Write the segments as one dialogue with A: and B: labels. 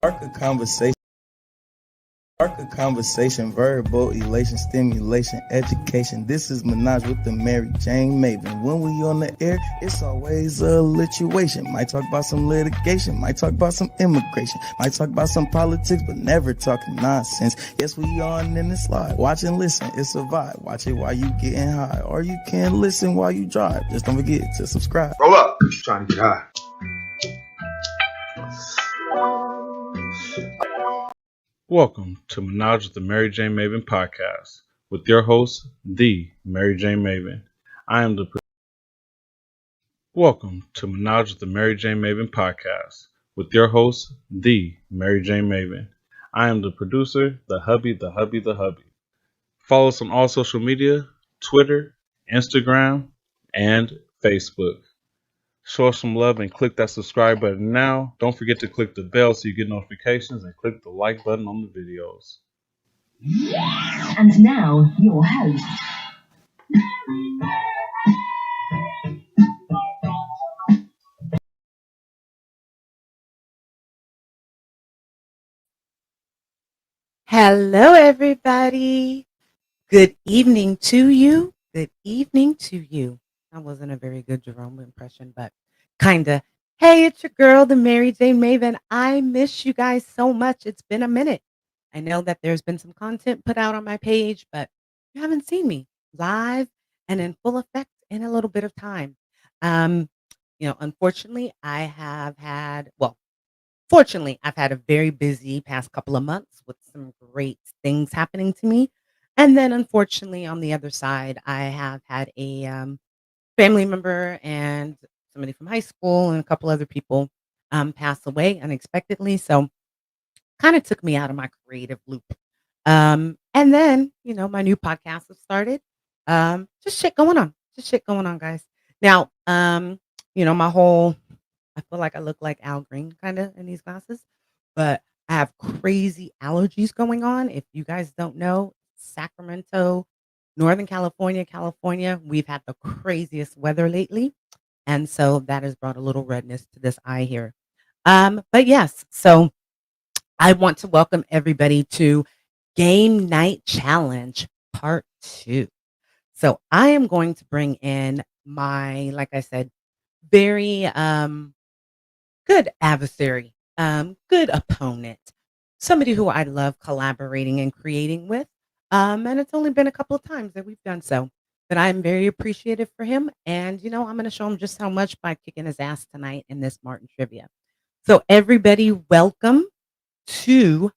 A: Spark a conversation, verbal elation, stimulation, education. This is Menage with the MariJayne Maven. When we on the air, it's always a lituation. Might talk about some litigation, might talk about some immigration, might talk about some politics, but never talking nonsense. Yes, we on in the slide. Watch and listen, it's a vibe. Watch it while you getting high, or you can listen while you drive. Just don't forget to subscribe.
B: Roll up. Trying to get high.
C: Welcome to Menage with the MariJayne Maven podcast with your host, the MariJayne Maven. Welcome to Menage with the MariJayne Maven podcast with your host, the MariJayne Maven. I am the producer, the hubby. Follow us on all social media, Twitter, Instagram, and Facebook. Show us some love and click that subscribe button now. Don't forget to click the bell so you get notifications and click the like button on the videos.
D: And now, your host.
E: Hello, everybody. Good evening to you. Good evening to you. That wasn't a very good Jerome impression, but kinda. Hey, it's your girl, the MariJayne Maven. I miss you guys so much. It's been a minute. I know that there's been some content put out on my page, but you haven't seen me live and in full effect in a little bit of time. Unfortunately, fortunately, I've had a very busy past couple of months with some great things happening to me. And then unfortunately, on the other side, I have had a family member and somebody from high school and a couple other people pass away unexpectedly. So kind of took me out of my creative loop. And then, my new podcast has started. Just shit going on, guys. Now, I feel like I look like Al Green kind of in these glasses, but I have crazy allergies going on. If you guys don't know, Sacramento, Northern California, we've had the craziest weather lately. And so that has brought a little redness to this eye here. But yes, so I want to welcome everybody to Game Night Challenge Part 2. So I am going to bring in my, like I said, very good adversary, good opponent, somebody who I love collaborating and creating with. And it's only been a couple of times that we've done so, but I'm very appreciative for him. And, I'm going to show him just how much by kicking his ass tonight in this Martin Trivia. So everybody, welcome to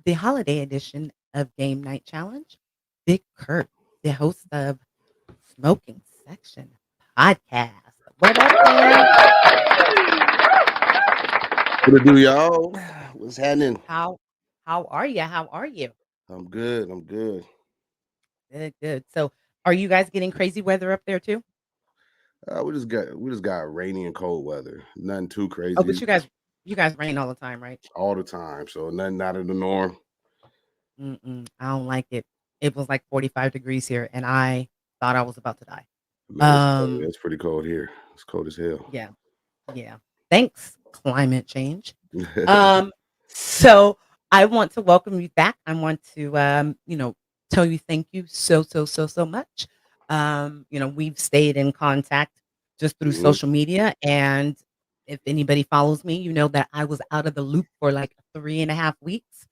E: the holiday edition of Game Night Challenge. Big CURT, the host of Smokinsection podcast. What up, man?
B: What to do, y'all? What's happening?
E: How are you?
B: I'm good.
E: Good. So, are you guys getting crazy weather up there too?
B: We just got rainy and cold weather. Nothing too crazy.
E: Oh, but you guys rain all the time, right?
B: All the time. So nothing out of the norm.
E: I don't like it. It was like 45 degrees here, and I thought I was about to die.
B: Man, it's pretty cold here. It's cold as hell.
E: Yeah. Thanks, climate change. So I want to welcome you back. I want to, tell you thank you so much. We've stayed in contact just through social media. And if anybody follows me, you know that I was out of the loop for like 3.5 weeks.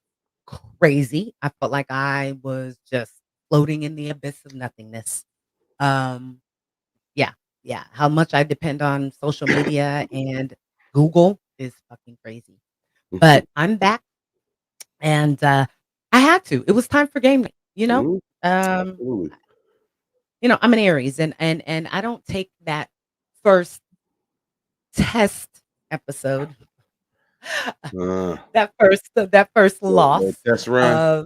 E: Crazy. I felt like I was just floating in the abyss of nothingness. Yeah. How much I depend on social media and Google is fucking crazy. But I'm back. And I had to. It was time for game night, I'm an Aries, and I don't take that first test episode, that first loss.
B: That's right.
E: I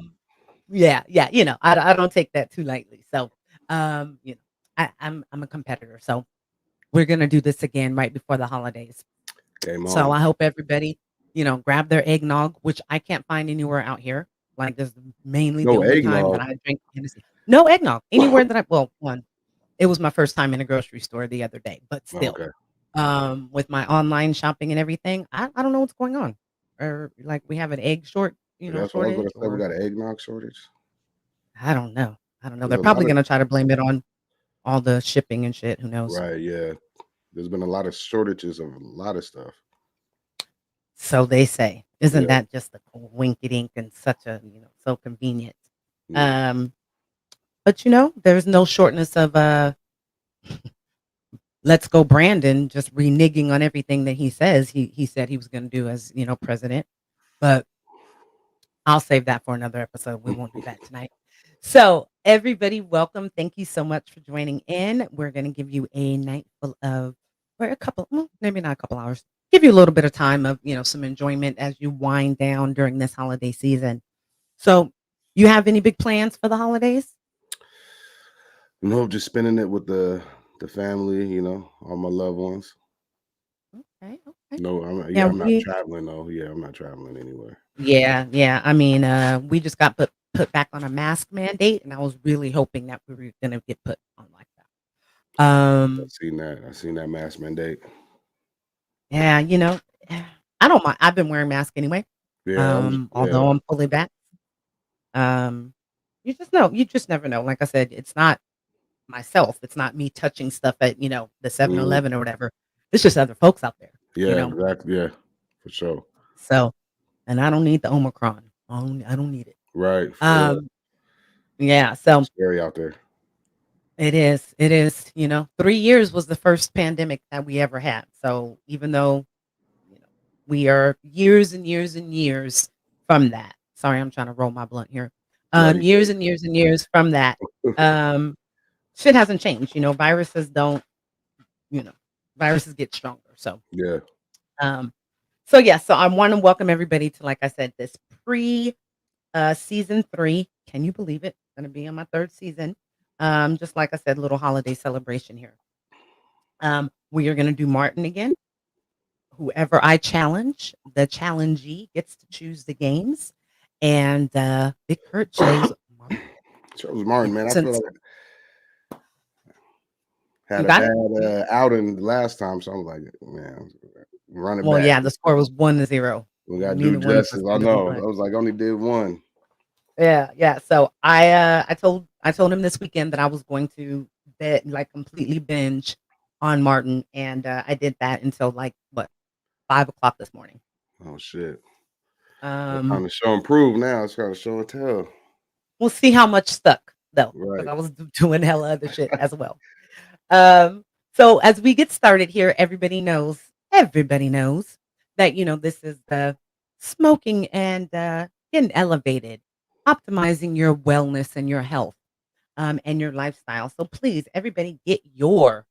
E: don't take that too lightly. So, I'm a competitor. So we're gonna do this again right before the holidays.
B: Game on.
E: So I hope everybody, grab their eggnog, which I can't find anywhere out here. Like, this is mainly the only time that I drink Hennessy. No eggnog anywhere that it was my first time in a grocery store the other day, but still, with my online shopping and everything, I don't know what's going on. or like we have an egg shortage,
B: That's what I was gonna say. We
E: or
B: got an eggnog shortage.
E: I don't know. I don't know.
B: There's
E: They're
B: a
E: probably
B: lot of
E: gonna try to blame it on all the shipping and shit. Who knows?
B: right, yeah. There's been a lot of shortages of a lot of stuff.
E: So they say. Isn't
B: Yeah.
E: that just a winky dink and such a so convenient?
B: Yeah.
E: But there's no shortness of let's go Brandon just reneging on everything that he says he said he was going to do as president. But I'll save that for another episode. We won't do that tonight. So everybody, welcome. Thank you so much for joining in. We're going to give you a night full of, or a couple, maybe not a couple hours. Give you a little bit of time of some enjoyment as you wind down during this holiday season. So, you have any big plans for the holidays?
B: No, just spending it with the family, all my loved ones.
E: Okay.
B: No, I'm
E: Yeah,
B: not traveling though. Yeah, I'm not traveling anywhere.
E: Yeah. I mean, we just got put back on a mask mandate, and I was really hoping that we were going to get put on like that.
B: I've seen that mask mandate.
E: Yeah, I don't mind. I've been wearing masks anyway.
B: Yeah,
E: Although I'm fully back. You just never know. Like I said, it's not myself. It's not me touching stuff at, the 7-Eleven or whatever. It's just other folks out there.
B: Yeah, exactly. Yeah, for sure.
E: So, and I don't need the Omicron. I don't need it.
B: Right.
E: Yeah. So
B: it's scary out there.
E: It is. 3 years was the first pandemic that we ever had. So even though, we are years and years and years from that. Sorry, I'm trying to roll my blunt here. Years and years and years from that. Shit hasn't changed. Viruses don't, viruses get stronger. So
B: yeah.
E: So I want to welcome everybody to, like I said, this season 3. Can you believe it? Going to be on my 3rd season. Just like I said, little holiday celebration here. We are going to do Martin again. Whoever I challenge, the challengee gets to choose the games. And Big Kurt chose Martin.
B: Chose Martin, man. I feel like had a bad outing last time, so I'm like, man, running back.
E: Yeah, the score was 1-0.
B: We got to do justice. I know. I was like, only did one.
E: Yeah. So I told him this weekend that I was going to completely binge on Martin, and I did that until 5:00 this morning.
B: Oh shit! Trying to show and prove now. It's trying to show and tell.
E: We'll see how much stuck though, because I was doing hella other shit as well. So as we get started here, everybody knows that this is the smoking and getting elevated, optimizing your wellness and your health, and your lifestyle. So please, everybody, get your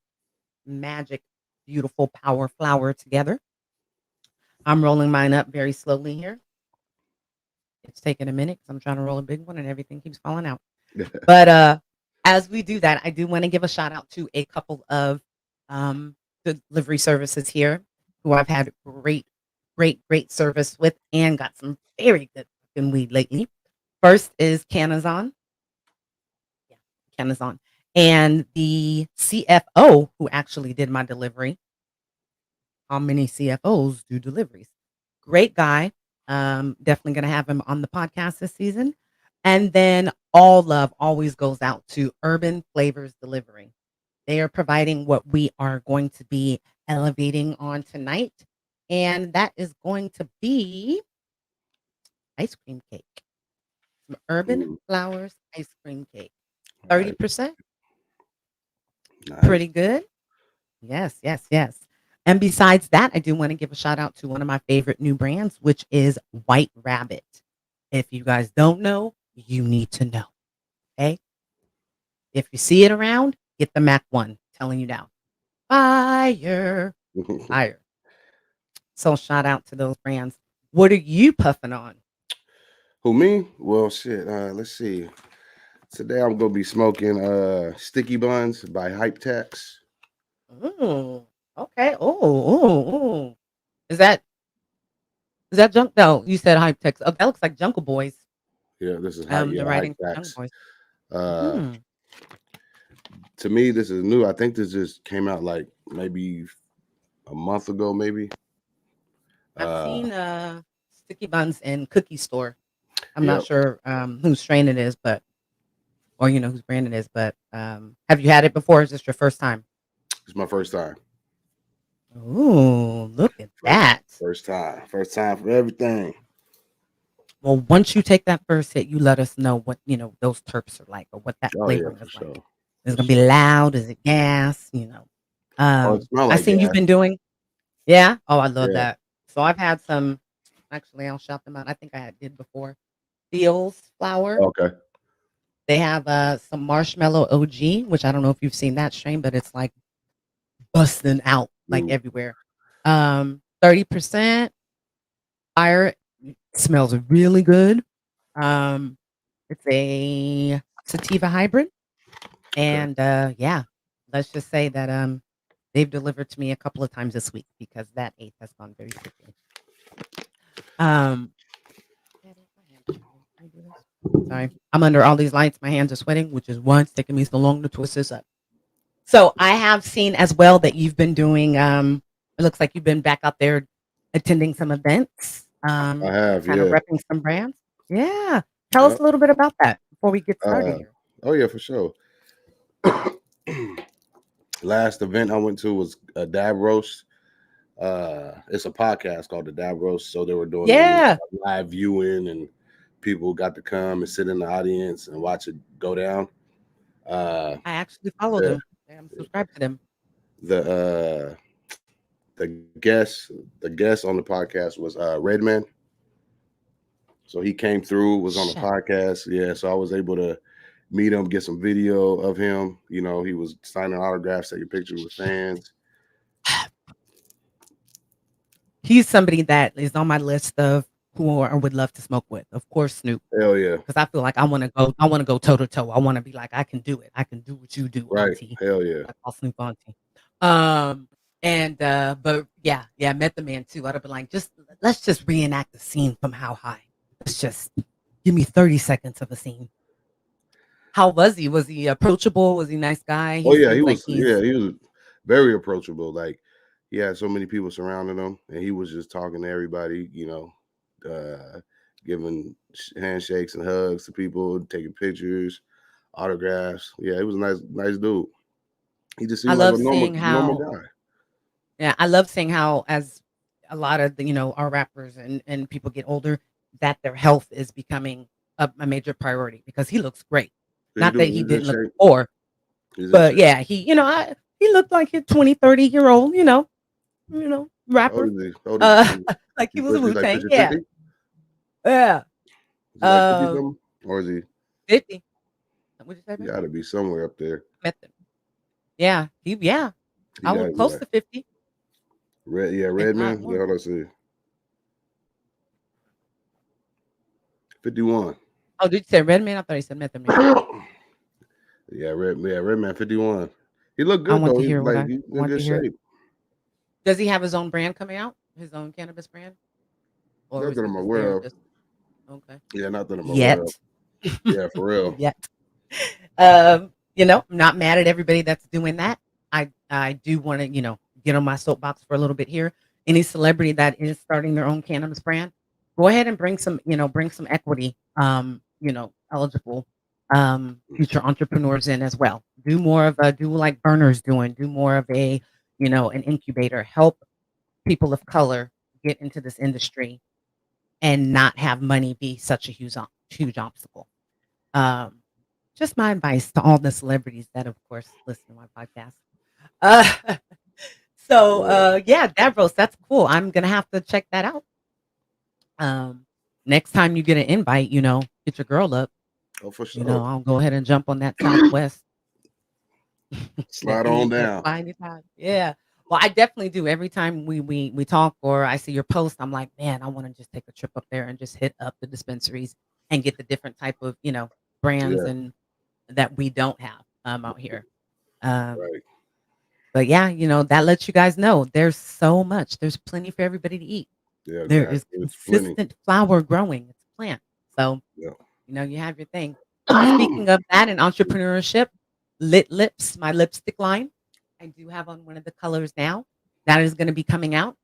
E: magic, beautiful power flower together. I'm rolling mine up very slowly here. It's taking a minute because I'm trying to roll a big one and everything keeps falling out. But as we do that, I do want to give a shout out to a couple of delivery services here who I've had great service with and got some very good fucking weed lately. First is Canazon. Yeah, Canazon. And the CFO who actually did my delivery. How many CFOs do deliveries? Great guy. Definitely going to have him on the podcast this season. And then all love always goes out to Urban Flavors Delivery. They are providing what we are going to be elevating on tonight. And that is going to be ice cream cake. Some Urban Flowers ice cream cake. 30%. Nice. Pretty good. Yes. And besides that, I do want to give a shout out to one of my favorite new brands, which is White Rabbit. If you guys don't know, you need to know. Okay. If you see it around, get the Mac one. Telling you now. Fire. So shout out to those brands. What are you puffing on?
B: Who, me? Well, shit. Let's see. Today I'm gonna be smoking Sticky Buns by Hype Tex.
E: Okay. Oh. Is that junk? No, you said Hype Tex. Oh, that looks like Jungle Boys.
B: Yeah, this is Hype.
E: The writing for Jungle Boys.
B: To me, this is new. I think this just came out like maybe a month ago, maybe.
E: I've seen Sticky Buns and Cookie Store. I'm
B: Yep.
E: not sure whose strain it is, but or whose brand it is, but have you had it before? Or is this your first time?
B: It's my first time.
E: Ooh, look at that.
B: First time for everything.
E: Well, once you take that first hit, you let us know what those terps are like, or what that
B: Oh
E: flavoring
B: yeah, for
E: is
B: sure.
E: like. Is it gonna be loud? Is it gas?
B: Oh, it smells
E: I
B: like
E: seen you've
B: gas.
E: been doing. Yeah. Oh, I love
B: Yeah.
E: that. So I've had some. Actually, I'll shout them out. I think I did before. Feels flour.
B: Okay.
E: They have some marshmallow OG, which I don't know if you've seen that strain, but it's like busting out like everywhere. 30% fire. Smells really good. It's a sativa hybrid, and yeah, let's just say that they've delivered to me a couple of times this week because that 8th has gone very quickly. Sorry, I'm under all these lights. My hands are sweating, which is why it's taking me so long to twist this up. So I have seen as well that you've been doing. It looks like you've been back out there attending some events.
B: I have,
E: kind of
B: yeah.
E: repping some brands. Yeah, tell us a little bit about that before we get started here.
B: Oh yeah, for sure. Last event I went to was a dab roast. It's a podcast called the Dab Roast. So they were doing live viewing, and people got to come and sit in the audience and watch it go down.
E: I actually follow them. I'm subscribed to them.
B: The guest on the podcast was Redman. So he came through, was on the podcast. Yeah, so I was able to meet him, get some video of him. He was signing autographs, taking pictures with fans.
E: He's somebody that is on my list of who I would love to smoke with. Of course, Snoop.
B: Hell yeah.
E: Because I feel like I want to go toe to toe. I want to be like, I can do it. I can do what you do,
B: right.
E: Auntie.
B: Hell yeah.
E: I call Snoop Auntie. But yeah, met the man too. I'd have been like, let's just reenact the scene from How High. Let's just give me 30 seconds of a scene. How was he? Was he approachable? Was he a nice guy?
B: He was. Yeah, he was very approachable. Like, he had so many people surrounding him, and he was just talking to everybody. Giving handshakes and hugs to people, taking pictures, autographs. Yeah, he was a nice dude. He just seemed like a normal guy.
E: Yeah, I love seeing how, as a lot of the, our rappers and people get older, that their health is becoming a major priority, because he looks great. Not that he didn't look before, but yeah, he looked like a 20, 30-year-old, rapper. Like he was Wu-Tang. Yeah.
B: 50?
E: Yeah.
B: Like 50, or is he
E: 50? What'd you say?
B: He got to be somewhere up there.
E: Yeah. I was close to 50.
B: Redman. Yeah, let's see. 51.
E: Oh, did you say Redman? I thought he said Method Man.
B: Redman 51. He looked good though. He's in good shape.
E: Does he have his own brand coming out? His own cannabis brand?
B: Or not that I'm aware of.
E: Okay.
B: Yeah, not that I'm aware of. Yeah, for real.
E: Yet. I'm not mad at everybody that's doing that. I do want to, get on my soapbox for a little bit here. Any celebrity that is starting their own cannabis brand, go ahead and bring some equity, eligible future entrepreneurs in as well. Do more of do like Burner's doing, do more of a, an incubator, help people of color get into this industry and not have money be such a huge obstacle. Just my advice to all the celebrities that, of course, listen to my podcast. Davros, that's cool. I'm gonna have to check that out. Next time you get an invite, get your girl up.
B: Oh, for sure.
E: I'll go ahead and jump on that Southwest.
B: Slide on down.
E: Yeah. Well, I definitely do. Every time we talk or I see your post, I'm like, man, I want to just take a trip up there and just hit up the dispensaries and get the different type of, brands and that we don't have out here.
B: Right.
E: But yeah, that lets you guys know there's so much. There's plenty for everybody to eat.
B: Yeah,
E: there is consistent flower growing. It's a plant. So, you have your thing. Speaking of that and entrepreneurship, Lit Lips, my lipstick line. I do have on one of the colors now. That is going to be coming out.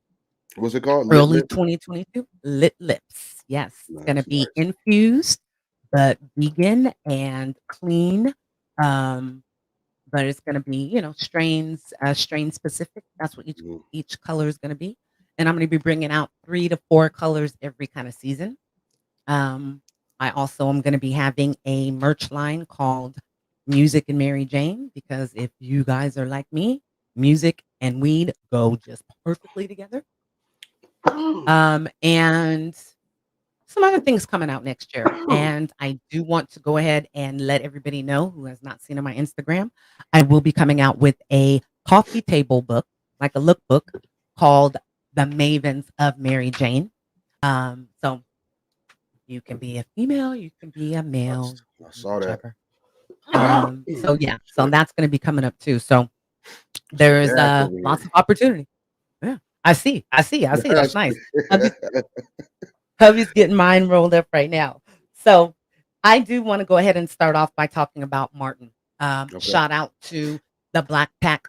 B: What's it called? Lit
E: Early
B: Lip?
E: 2022. Lit Lips. Yes, it's gonna
B: Nice,
E: be
B: nice.
E: infused, but vegan and clean. Um, but it's gonna be, strains, strain specific. That's what
B: Mhm.
E: each color is gonna be. And I'm gonna be bringing out 3 to 4 colors every kind of season. I also am gonna be having a merch line called Music and Mary Jane, because if you guys are like me, music and weed go just perfectly together. And some other things coming out next year. And I do want to go ahead and let everybody know who has not seen on my Instagram, I will be coming out with a coffee table book, like a lookbook called The Mavens of Mary Jane. So you can be a female, you can be a male, you
B: I
E: can be
B: saw that.
E: whichever. So yeah, so that's going to be coming up too. So there's
B: Gas over
E: lots
B: here.
E: of opportunity. Yeah, I see. That's nice. Hubby's getting mine rolled up right now. So I do want to go ahead and start off by talking about Martin.
B: Okay.
E: Shout out to the Black Pack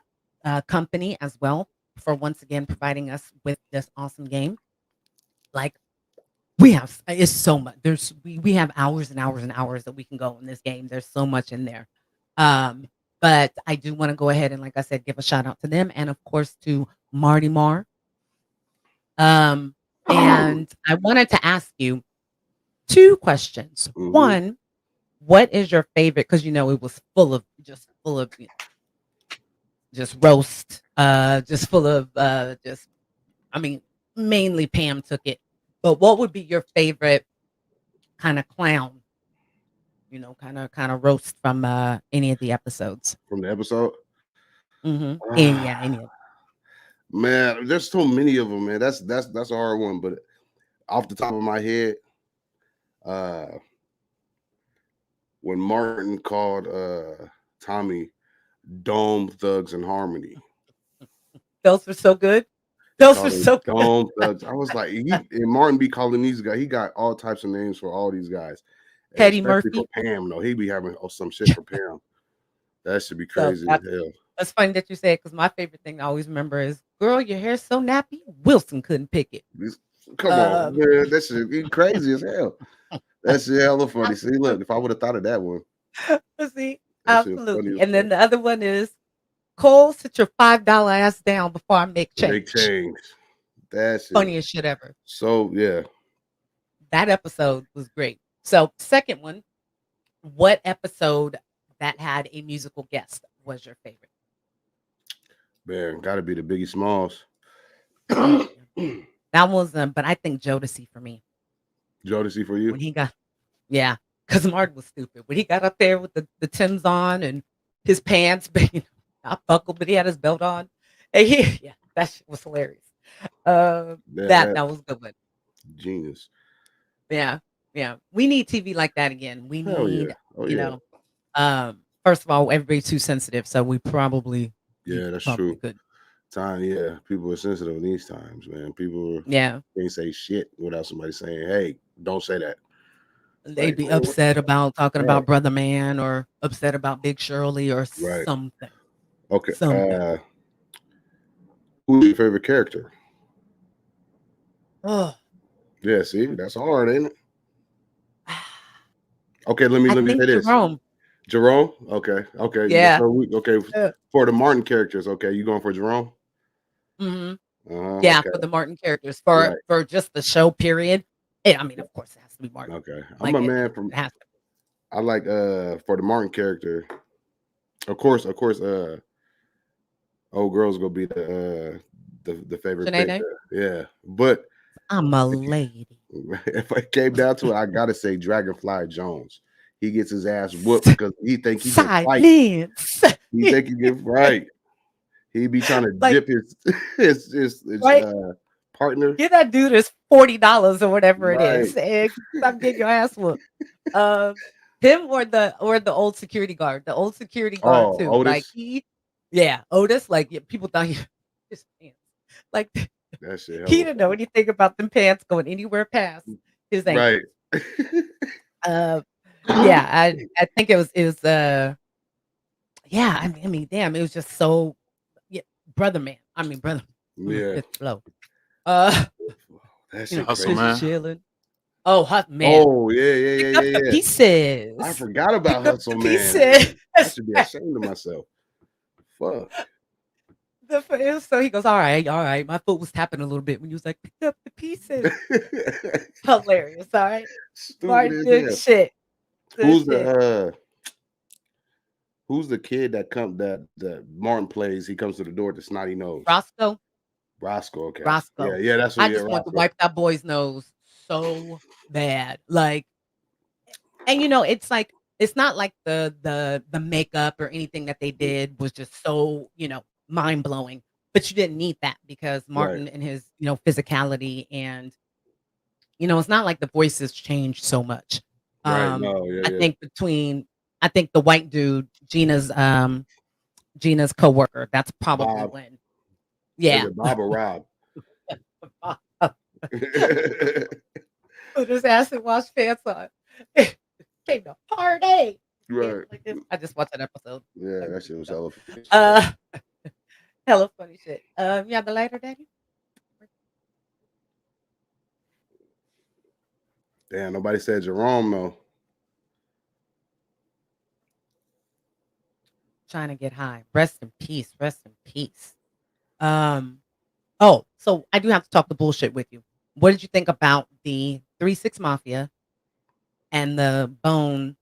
E: company as well for once again providing us with this awesome game. Like we have, it's so much. We have hours and hours and hours that we can go in this game. There's so much in there. But I do want to go ahead and, like I said, give a shout out to them, and of course to Marty Mar. And I wanted to ask you 2 questions.
B: Mhm.
E: One, what is your favorite? Because it was full of just roast, just full of mainly Pam took it. But what would be your favorite kind of clown? Kind of roast from any of the episodes.
B: From the episode?
E: Any of them.
B: Man, there's so many of them, man. That's a hard one, but off the top of my head, when Martin called Tommy Dome Thugs and Harmony.
E: Those were so good.
B: Dome Thugs. I was like, and Martin be calling these guys. He got all types of names for all these guys.
E: Teddy
B: especially
E: Murphy.
B: For Pam, he be having some shit for Pam. That should be crazy as hell.
E: That's funny that you say it, because my favorite thing I always remember is, "Girl, your hair's so nappy, Wilson couldn't pick it."
B: Come on, man. That should be crazy as hell. That's hella funny. See, look, if I would have thought of that one.
E: See, absolutely. And then the other one is, "Cole, sit your $5 ass down before I make change."
B: Make change. That's
E: funniest shit ever.
B: So yeah,
E: that episode was great. So second one, what episode that had a musical guest was your favorite?
B: Man, gotta be the Biggie Smalls.
E: That was but I think Jodeci for me.
B: Jodeci for you?
E: When he got, yeah, because Martin was stupid. When he got up there with the Timbs on and his pants, not buckled, but he had his belt on. And that shit was hilarious. That was a good one.
B: Genius.
E: Yeah. We need TV like that again. We need, first of all, everybody's too sensitive, so we probably
B: that's true. Could. People are sensitive in these times, man. People can't say shit without somebody saying, "Hey, don't say that."
E: They'd be upset about talking about Brother Man, or upset about Big Shirley, or something.
B: Okay. Who's your favorite character?
E: Oh.
B: Yeah, see, that's hard, ain't it? Okay, let me say this. Jerome? Okay.
E: Yeah.
B: For the Martin characters, okay, you going for Jerome?
E: For the Martin characters. For just the show period. Of course it has to be Martin.
B: Okay. I'm a man from I like for the Martin character. Of course, old girl's gonna be the favorite pick. Yeah. But
E: I'm a lady.
B: If I came down to it, I gotta say Dragonfly Jones. He gets his ass whooped because he think he can fight. He think he get right. He be trying to dip his partner.
E: Give that dude his $40 or whatever it is. And stop getting your ass whooped. Him or the old security guard. The old security guard too.
B: Otis?
E: Like Otis. Like people thought his pants. Like
B: that shit.
E: He didn't know anything about them pants going anywhere past his ankle.
B: Right.
E: I think it was damn, it was just so brother man. Brother.
B: Yeah.
E: Flow.
B: That
E: You
B: shit
E: know,
C: Hustle,
B: crazy.
C: man.
E: just chilling. Oh, man.
B: Oh yeah.
E: Pick up the
B: I
E: pieces.
B: forgot about
E: Pick up
B: Hustle
E: the
B: Man.
E: pieces.
B: I should be ashamed of myself. Fuck.
E: So he goes, all right. My foot was tapping a little bit when he was like, pick up the pieces. Hilarious, all right.
B: Stupid
E: Martin,
B: as
E: good
B: hell.
E: shit. Good shit.
B: Who's the kid that Martin plays? He comes to the door with the snotty nose.
E: Roscoe.
B: Okay.
E: Roscoe.
B: Yeah, that's what.
E: I just want to wipe that boy's nose so bad. Like, and it's like it's not like the makeup or anything that they did was just so mind blowing. But you didn't need that because Martin and his physicality and it's not like the voices changed so much.
B: Right. No. Yeah.
E: I think the white dude, Gina's coworker, that's probably
B: Bob.
E: when.
B: Is
E: Yeah.
B: it Bob or Rob?
E: Put his acid wash pants on. Came to party.
B: Right.
E: Like this. I just watched that episode.
B: Yeah, that shit was hella.
E: Hella funny shit. You have the lighter, Daddy?
B: Damn, nobody said Jerome though.
E: Trying to get high. Rest in peace. Rest in peace. Oh, so I do have to talk the bullshit with you. What did you think about the 3-6 Mafia and the Bone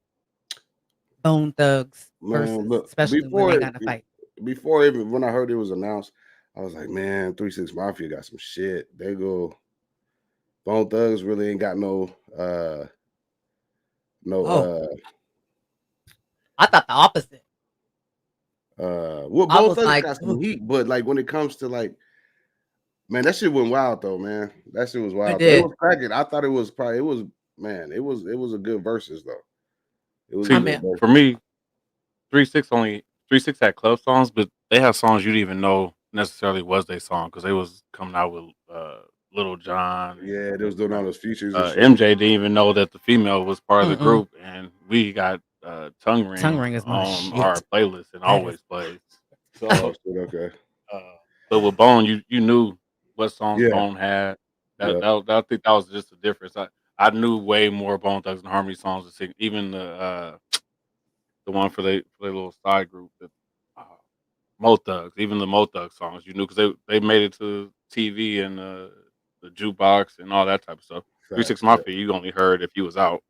E: Thugs versus,
B: Man, look,
E: especially when they got in a fight?
B: Before even when I heard it was announced, I was like, man, 3-6 Mafia got some shit. They go. Bone Thugs really ain't got no.
E: I thought the opposite.
B: Well,
E: I
B: Bone
E: was
B: Thugs
E: like,
B: got some heat, but like when it comes to like, man, that shit went wild though, man. That shit was wild. It was cracking. I thought it was probably it was a good versus though. It was
C: for me, 3-6 had club songs, but they have songs you didn't even know necessarily was their song because they was coming out with Little John.
B: Yeah, they was doing all those features.
C: MJ didn't even know that the female was part of the group, and we got Tongue Ring
E: is
C: on our playlist and always plays. So
B: okay.
C: But with Bone, you knew what songs Bone had. I think that was just the difference. I knew way more Bone Thugs and Harmony songs to sing. Even the one for their little side group, Mo Thugs. Even the Mo Thugs songs, you knew because they made it to TV and the jukebox and all that type of stuff. 3-6 Mafia, you only heard if you was out.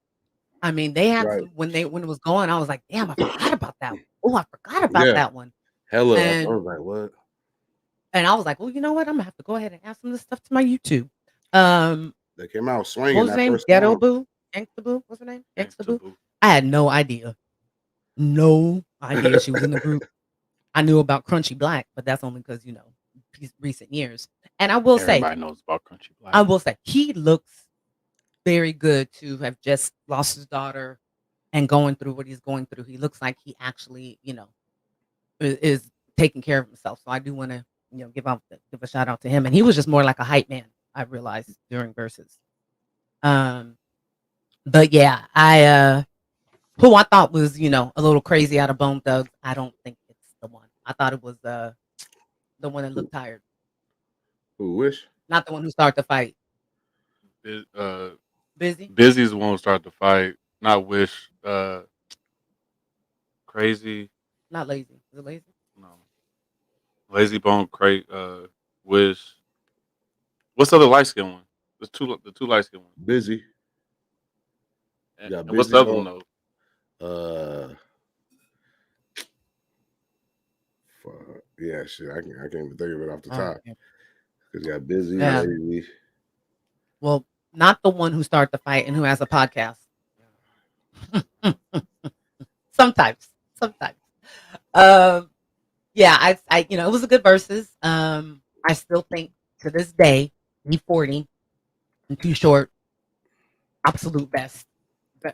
E: I mean, they had some, when it was going, I was like, damn, I forgot about that one. Oh, I forgot about that one.
B: Hella. I was like, what?
E: And I was like, well, you know what? I'm gonna have to go ahead and add some of this stuff to my YouTube.
B: They came out swinging.
E: What was her name? Ghetto Boo? Gangsta Boo? What's her name? Gangsta Boo? I had no idea. No idea she was in the group. I knew about Crunchy Black, but that's only because, recent years. And I will say,
C: everybody knows about Crunchy Black.
E: I will say, he looks very good to have just lost his daughter and going through what he's going through. He looks like he actually, is taking care of himself. So I do want to, give a shout out to him. And he was just more like a hype man, I realized during verses. But yeah, who I thought was, a little crazy out of Bone Thugs, I don't think it's the one. I thought it was the one that looked tired.
B: Who Wish?
E: Not the one who started the fight. Busy?
C: Busy is the one who started the fight. Not Wish. Crazy.
E: Not Lazy. Is it Lazy?
C: No. Lazy Bone, Wish. What's the other light skin one? The two light skin ones.
B: Busy.
C: And what's the other one though?
B: Yeah, shit. I can't even think of it off the top. Because you got Busy,
E: Yeah.
B: Lazy.
E: Well, not the one who started the fight and who has a podcast. Sometimes. Yeah, I it was a good versus. I still think to this day, E40 and Too Short, absolute best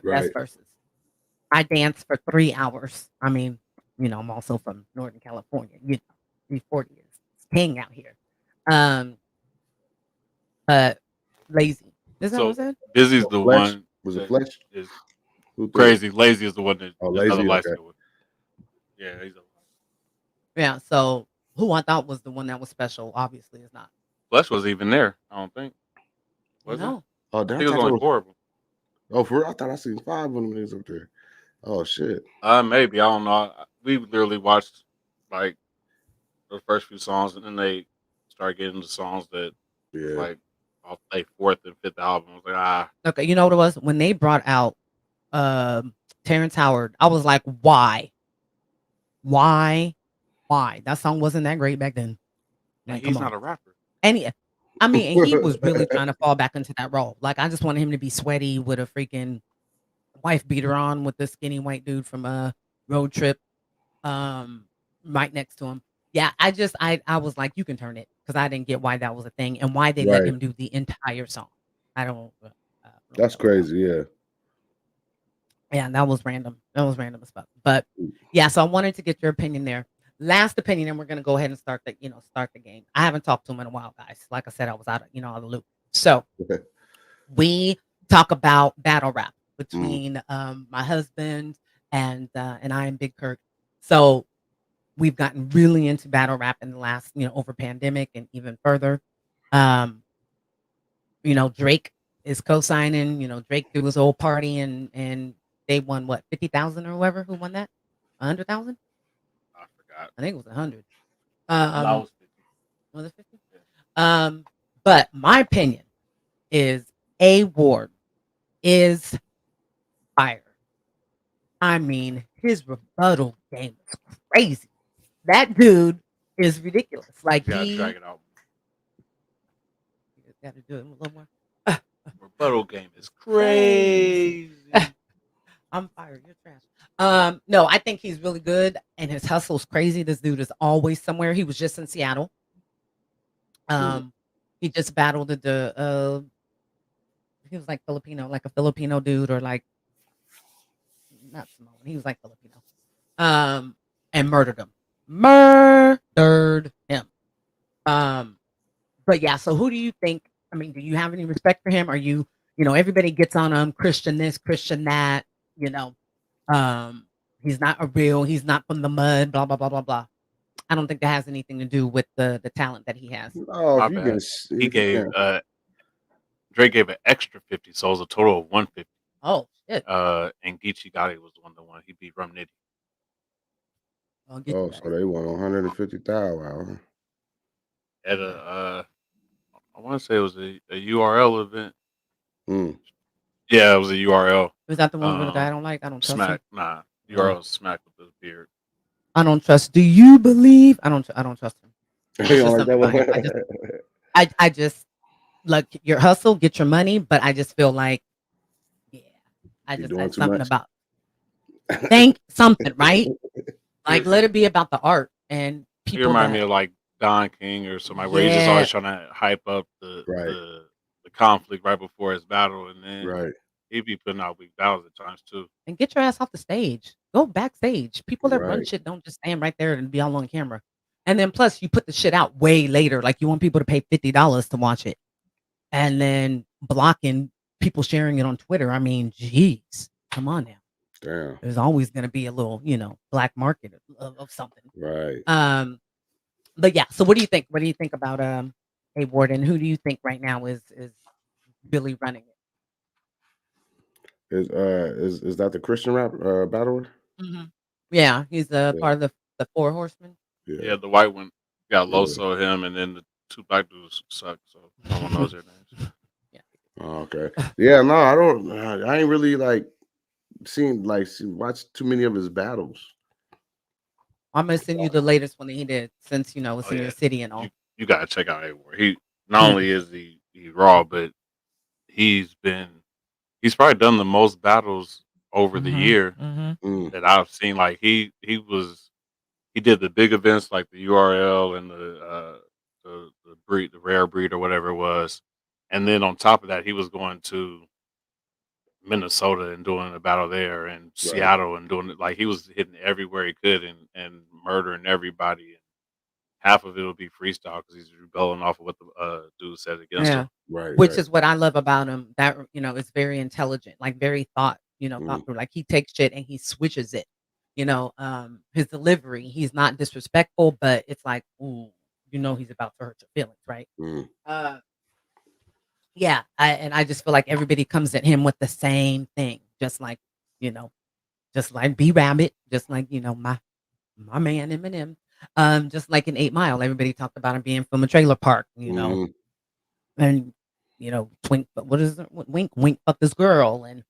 E: versus. I danced for 3 hours. I mean, I'm also from Northern California. E40 is king out here. But Lazy. Is that what I said?
C: Busy's the one.
B: Was it Fletch?
C: Is crazy. Lazy is the one that.
B: Lazy. Okay.
C: Yeah, he's.
E: Yeah. So who I thought was the one that was special, obviously, is not
C: Flesh was even there. I don't think. Was it?
E: No.
B: Oh,
C: I
B: did I
C: think it was
B: thought
C: only
B: it was?
C: 4 of them.
B: Oh, for real? I thought I seen 5 of them niggas up there. Oh shit.
C: Maybe I don't know. We literally watched like the first few songs, and then they started getting the songs that was
B: Yeah.
C: like off their 4th and 5th album. I was like,
E: Okay, you know what it was? When they brought out Terrence Howard, I was like, why? Why? That song wasn't that great back then. Like,
C: he's
E: come
C: not
E: on.
C: a rapper.
E: And and he was really trying to fall back into that role. Like, I just wanted him to be sweaty with a freaking wife beater on with the skinny white dude from Road Trip right next to him. Yeah, I was like, you can turn it, because I didn't get why that was a thing and why they let
B: Right.
E: him do the entire song. I don't know what
B: That's
E: that was about.
B: crazy. Yeah.
E: Yeah, that was random. That was random as fuck. But yeah, so I wanted to get your opinion there. Last opinion, and we're gonna go ahead and start the game. I haven't talked to him in a while, guys. Like I said, I was out of the loop. So
B: Okay.
E: we talk about battle rap between my husband and I and Big Kirk. So we've gotten really into battle rap in the last, over pandemic and even further. Drake is co-signing. Drake threw his whole party and they won what, 50,000 or whoever who won that, 100,000.
C: I forgot.
E: I think it was 100.
C: That was 50.
E: Was it 50? But my opinion is Award is fire. I mean, his rebuttal game is crazy. That dude is ridiculous. Like,
C: You gotta
E: he
C: drag it out.
E: got to do it a little more.
C: Rebuttal game is crazy.
E: I'm fired. You're trash. No, I think he's really good, and his hustle's crazy. This dude is always somewhere. He was just in Seattle. He just battled he was like Filipino, like a Filipino dude, or like not Samoan. He was like Filipino. And murdered him. But yeah, so who do you think? I mean, do you have any respect for him? Are you, everybody gets on him, Christian this, Christian that, he's not he's not from the mud, blah, blah, blah, blah, blah. I don't think that has anything to do with the talent that he has.
B: Oh,
C: My
B: if you
C: bad.
B: can,
C: He gave Drake gave an extra 50, so it was a total of 150.
E: Oh shit.
C: And Geechee Gotti was the one he beat Rum Nitty.
B: Oh, so they won 150,000. Wow.
C: At I want to say it was a URL event. Yeah, it was a URL.
E: Was that the one with the guy I don't like? I don't trust
C: Smack.
E: him.
C: Nah, URL Smack with the beard.
E: I don't trust. Do you believe? I don't trust him.
B: You don't like that one?
E: I just like your hustle, get your money, but I just feel like, yeah, I just had something about think something, right? Like, let it be about the art and people.
C: You remind me of like Don King or somebody where he's just always trying to hype up the conflict right before his battle, and then he'd be putting out weak battles at times too.
E: And get your ass off the stage. Go backstage. People that run shit don't just stand right there and be all on camera. And then plus you put the shit out way later. Like, you want people to pay $50 to watch it. And then blocking people sharing it on Twitter. I mean, geez, come on now.
B: Damn.
E: There's always going to be a little, black market of something.
B: Right.
E: But yeah, so what do you think? What do you think about Headboard, and who do you think right now is really running it?
B: Is that the Christian rap battler?
E: Yeah, he's part of the Four Horsemen.
C: Yeah, the white one got Loso, him, and then the two black dudes suck, so no one knows their names.
B: Yeah. Oh, okay. Yeah, no, I ain't really watched too many of his battles.
E: I'm gonna send you the latest one that he did, since it's in your city and all.
C: You gotta check out Headboard. He not only is he raw, but he's probably done the most battles over the year that I've seen. Like he did the big events like the URL and the breed, the rare breed or whatever it was, and then on top of that, he was going to Minnesota and doing a battle there, and Seattle and doing it. Like, he was hitting everywhere he could and murdering everybody. And half of it will be freestyle because he's rebelling off of what the dude said against him.
E: Which is what I love about him. That it's very intelligent, like very thought through. Like, he takes shit and he switches it. His delivery, he's not disrespectful, but it's like, ooh, you know he's about to hurt your feelings, right?
B: Mm.
E: Yeah, I just feel like everybody comes at him with the same thing, just like just like B Rabbit, just like my man Eminem, just like in 8 Mile, everybody talked about him being from a trailer park,
B: Mm.
E: and twink, but what is it? Wink, wink, fuck this girl, and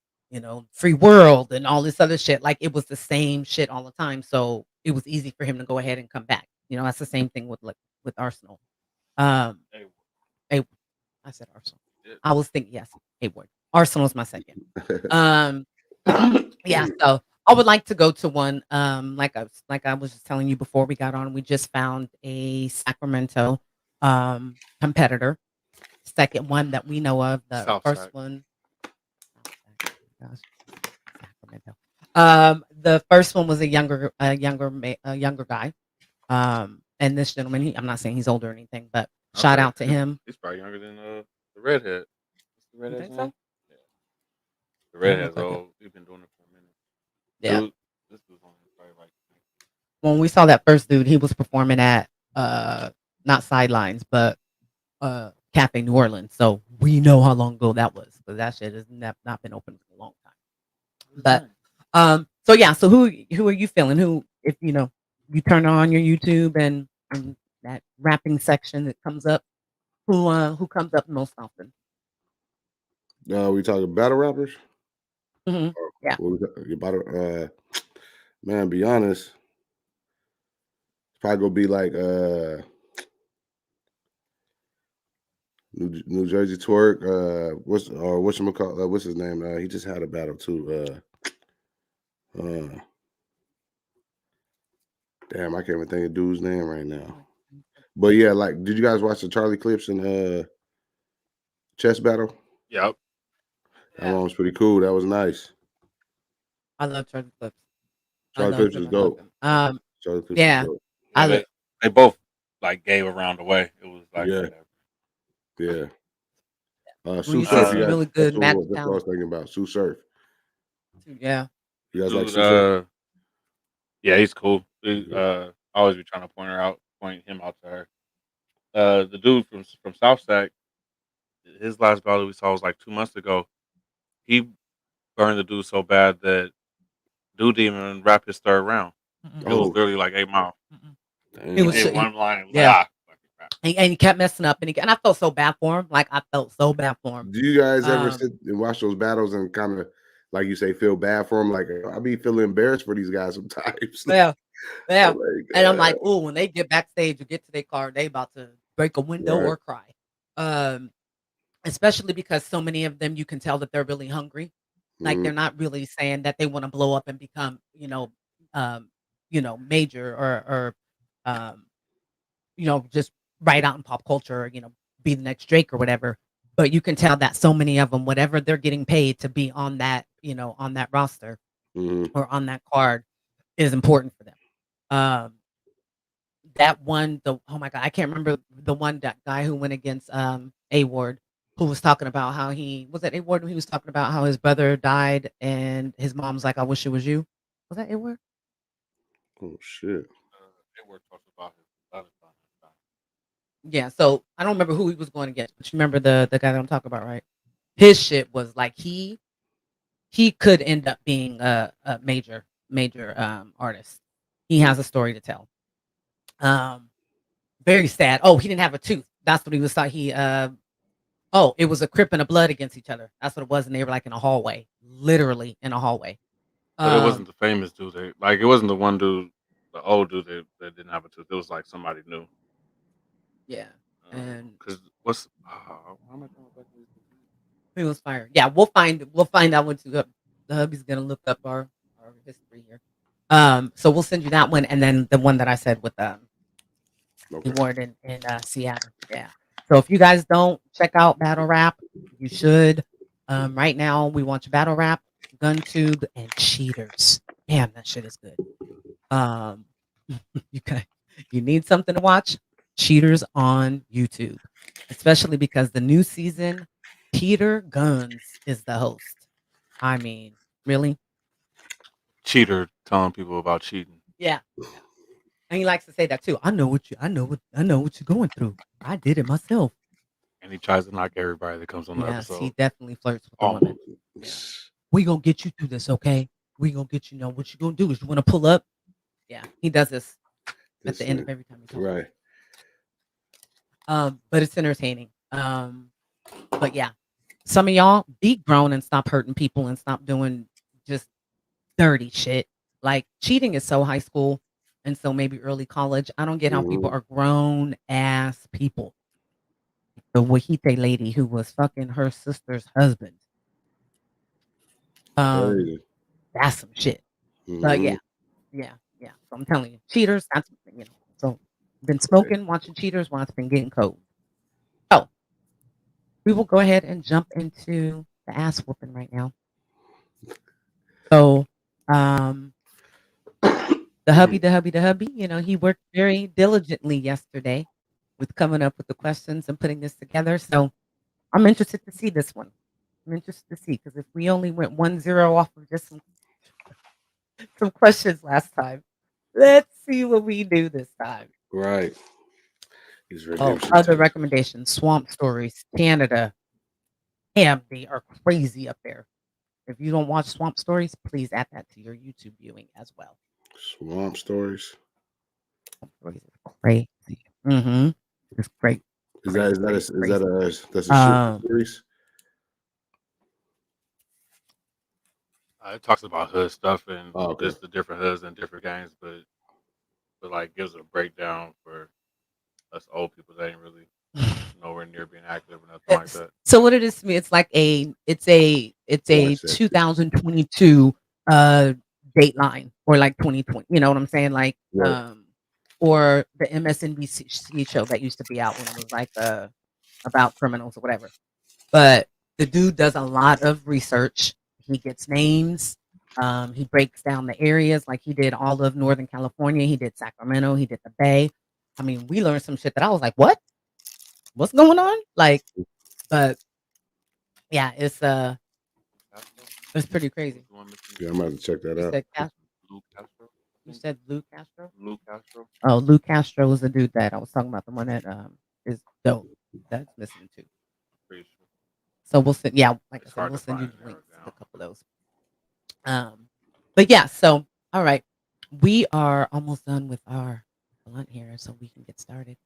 E: free world, and all this other shit. Like it was the same shit all the time, so it was easy for him to go ahead and come back. That's the same thing with Arsenal. Um, A- I said Arsenal. I was thinking yes, Headboard. Arsenal's my second. Yeah, so I would like to go to one. Like I was just telling you before we got on, we just found a Sacramento competitor. Second one that we know of. The
C: Southside.
E: first one. Gosh, Sacramento. The first one was a younger guy. And this gentleman, I'm not saying he's older or anything, but shout out to him.
C: He's probably younger than the redhead. The redhead's
E: think so?
C: name? Yeah. The redhead's old. We've been doing it for a minute.
E: Yeah.
C: Dude, this dude's only probably like.
E: When we saw that first dude, he was performing at not Sidelines, but Cafe New Orleans. So we know how long ago that was, because that shit has not been open for a long time. But so yeah, so who are you feeling? Who, if you turn on your YouTube and that rapping section that comes up, who comes up most often?
B: We talking battle rappers?
E: Mm-hmm. Yeah.
B: Man, be honest, it's probably gonna be like New Jersey Twerk. What's his name? He just had a battle too. Damn, I can't even think of dude's name right now. But yeah, like, did you guys watch the Charlie Clips and chess battle?
C: Yep.
B: That one was pretty cool. That was nice.
E: I love Charlie Clips.
B: Charlie Clips was dope.
E: Charlie Clips was dope.
C: They both like gave a round away. It was like
B: yeah.
E: Sue Surf, really good.
B: That's what I was thinking about. Sue Surf.
E: Yeah.
B: You guys like Sue Surf?
C: Yeah, he's cool. I always be trying to point him out to her. The dude from Southside, his last battle we saw was like 2 months ago. He burned the dude so bad that dude didn't even rap his third round. It was literally like 8 Mile.
E: It was
C: one line.
E: And he kept messing up, and I felt so bad for him. Like I felt so bad for him.
B: Do you guys ever sit and watch those battles and kind of, like you say, feel bad for him? Like I be feeling embarrassed for these guys sometimes.
E: Yeah. And I'm like, oh, when they get backstage or get to their car, they about to break a window or cry. Especially because so many of them, you can tell that they're really hungry. Like they're not really saying that they want to blow up and become, major or just right out in pop culture, or, be the next Drake or whatever. But you can tell that so many of them, whatever they're getting paid to be on that, on that roster or on that card, is important for them. That one, oh my God, I can't remember the one, that guy who went against A-Ward, who was talking about how he was talking about how his brother died and his mom's like, I wish it was you. Was that A-Ward?
B: Oh shit.
C: A-Ward talked about his other son.
E: Yeah, so I don't remember who he was going against, but you remember the guy that I'm talking about, right? His shit was like he could end up being a major artist. He has a story to tell. Very sad. Oh, he didn't have a tooth. That's what he was thought. It was a Crip and a Blood against each other. That's what it was, and they were like in a hallway, literally in a hallway.
C: But it wasn't the famous dude. It wasn't the one dude, the old dude that didn't have a tooth. It was like somebody new.
E: Yeah, and
C: because how am I going back to this?
E: He was fired. Yeah, we'll find out what the hubby's gonna look up our history here. So we'll send you that one, and then the one that I said with the award in Seattle. Yeah. So if you guys don't check out Battle Rap, you should. Right now we want your Battle Rap, GunTube, and Cheaters. Damn, that shit is good. You need something to watch? Cheaters on YouTube, especially because the new season, Peter Guns is the host. I mean, really?
C: Cheater telling people about cheating.
E: Yeah. And he likes to say that too. I know what you're going through. I did it myself.
C: And he tries to knock everybody that comes on the
E: Yes, he
C: episode.
E: definitely flirts with the
C: Oh,
E: women. Yeah. We gonna get you through this, okay? We gonna get you. Know what you gonna do is you want to pull up. Yeah, he does this at the end of every time he talks.
B: Right.
E: But it's entertaining. But yeah, some of y'all be grown and stop hurting people and stop doing just dirty shit. Like cheating is so high school and so maybe early college. I don't get how people are grown ass people. The Wahite lady who was fucking her sister's husband. That's some shit. But yeah. So I'm telling you, cheaters. That's So been smoking, watching cheaters while it's been getting cold. So we will go ahead and jump into the ass whooping right now. So the hubby, he worked very diligently yesterday with coming up with the questions and putting this together. So I'm interested to see this one. I'm interested to see because if we only went 1-0 off of just some questions last time, let's see what we do this time.
B: Right.
E: Other recommendations: Swamp Stories, Canada. Damn, they are crazy up there. If you don't watch Swamp Stories, please add that to your YouTube viewing as well.
B: Swamp Stories.
E: Swamp Stories is crazy. Mm-hmm. It's great.
B: That's a series?
C: It talks about hood stuff and just the different hoods and different gangs, but like gives a breakdown for us old people that ain't really nowhere near being active or nothing like that.
E: So what it is to me, it's like a 2022 Dateline or like 2020. You know what I'm saying? Like or the MSNBC show that used to be out when it was like about criminals or whatever. But the dude does a lot of research. He gets names. He breaks down the areas like he did all of Northern California. He did Sacramento. He did the Bay. I mean, we learned some shit that I was like, what? What's going on? Like, but yeah, it's pretty crazy.
B: Yeah, I'm about to check that out.
E: You said Lou Castro?
C: Lou Castro.
E: Oh, Lou Castro was the dude that I was talking about, the one that is dope. That's missing too. So we'll send, like I said, we'll send you the links to a couple of those. But yeah, so all right, we are almost done with our blunt here, so we can get started.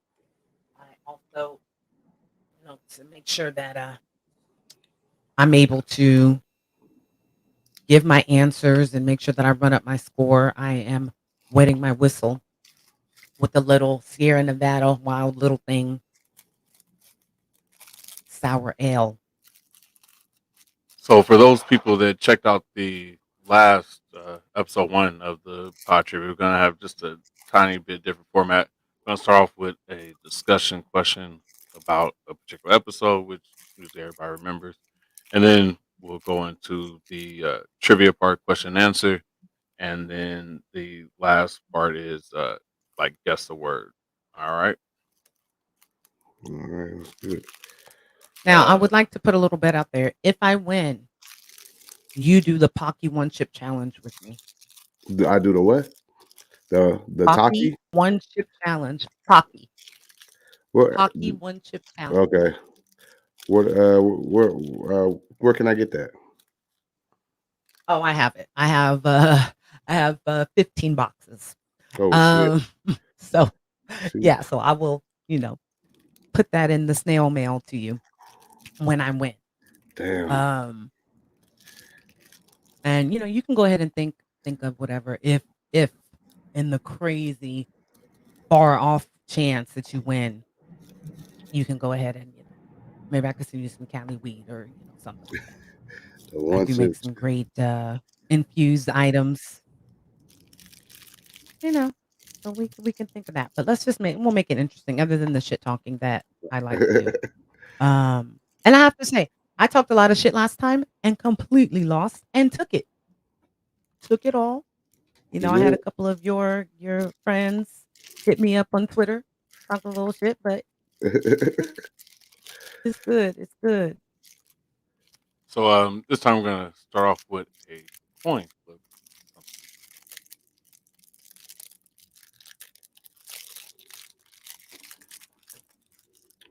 E: I also, to make sure that I'm able to give my answers and make sure that I run up my score, I am wetting my whistle with a little Sierra Nevada Wild Little Thing sour ale.
C: So for those people that checked out the last episode 1 of the pod trivia, we're gonna have just a tiny bit different format. We're gonna start off with a discussion question about a particular episode, which usually everybody remembers, and then we'll go into the trivia part, question and answer, and then the last part is like guess the word. All right.
B: All right, that's good.
E: Now, I would like to put a little bit out there. If I win, you do the Pocky One Chip Challenge with me.
B: I do the what? The
E: Pocky One Chip Challenge. Pocky. Pocky One Chip Challenge.
B: Okay. Where can I get that?
E: Oh, I have it. I have 15 boxes.
B: Oh shit.
E: So yeah, so I will, put that in the snail mail to you when I win.
B: Damn.
E: And you can go ahead and think of whatever if in the crazy far off chance that you win, you can go ahead and maybe I could send you some Cali weed or something like that. I do make some great infused items. So we can think of that. But we'll make it interesting other than the shit talking that I like to do. And I have to say, I talked a lot of shit last time and completely lost and took it. Took it all. I had a couple of your friends hit me up on Twitter, talk a little shit, but it's good. It's good.
C: So this time we're gonna start off with a coin flip.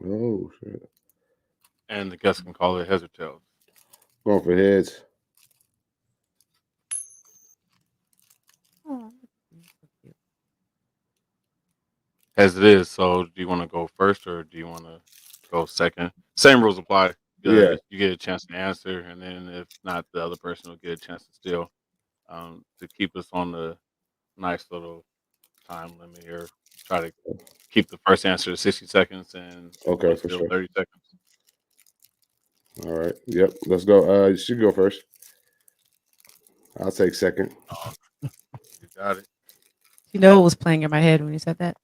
B: Oh shit.
C: And the guests can call it heads or tails.
B: Going for heads.
E: Oh,
C: As it is. So, do you want to go first or do you want to go second? Same rules apply.
B: Yeah.
C: You get a chance to answer, and then if not, the other person will get a chance to steal. To keep us on the nice little time limit here, try to keep the first answer to 60 seconds and
B: Okay, for
C: steal
B: sure.
C: 30 seconds.
B: All right. Yep. Let's go. You should go first. I'll take second.
C: You got it.
E: you know what was playing in my head when you said that?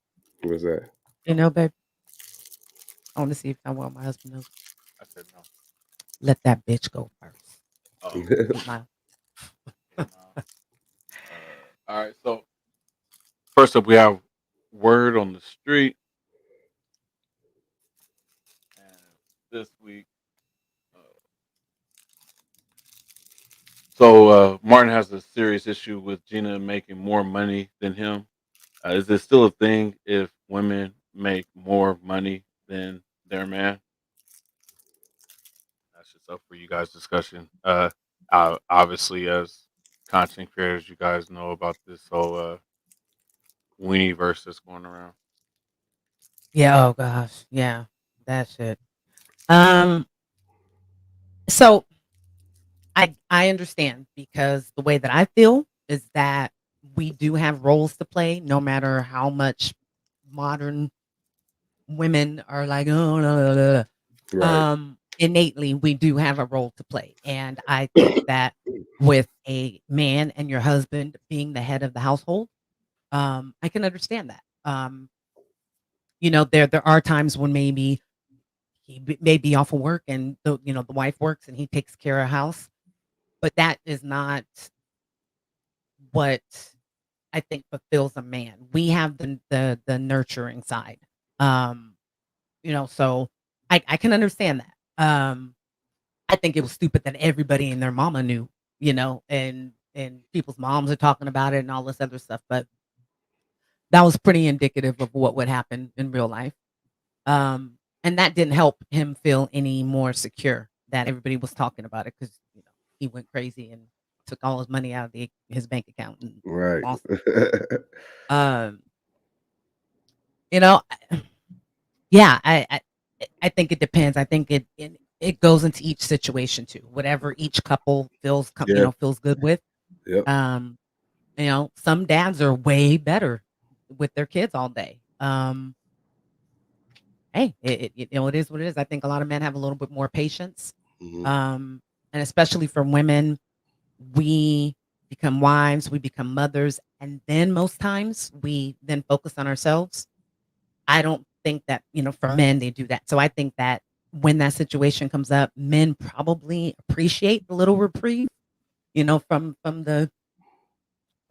B: What's that?
E: You know, babe. I want to see if I want my husband knows.
C: I said no.
E: Let that bitch go first.
C: Oh,
E: Smile.
C: all right. So first up, we have word on the street, and this week. So Martin has a serious issue with Gina making more money than him. Is it still a thing if women make more money than their man? That's just up for you guys' discussion. Obviously, as content creators, you guys know about this whole weenie verse that's going around.
E: Yeah. Oh gosh. Yeah. That shit. Um. So I understand because the way that I feel is that we do have roles to play, no matter how much modern women are like, oh, no, no, no, no."
B: Right.
E: Innately, we do have a role to play, and I think that with a man and your husband being the head of the household, I can understand that. There are times when maybe may be off of work, and the wife works, and he takes care of house, but that is not what I think fulfills a man. We have the nurturing side. Um, so I can understand that. I think it was stupid that everybody and their mama knew, and people's moms are talking about it and all this other stuff, but that was pretty indicative of what would happen in real life. And that didn't help him feel any more secure that everybody was talking about it because he went crazy and took all his money out of his bank account and
B: Right.
E: lost it. Um, you know, yeah, I think it depends. I think it goes into each situation too. Whatever each couple
B: Yeah.
E: feels good with.
B: Yep.
E: Some dads are way better with their kids all day. Hey, it is what it is. I think a lot of men have a little bit more patience.
B: Mhm.
E: And especially for women, we become wives, we become mothers, and then most times we then focus on ourselves. I don't think that, for men they do that. So I think that when that situation comes up, men probably appreciate the little reprieve, from the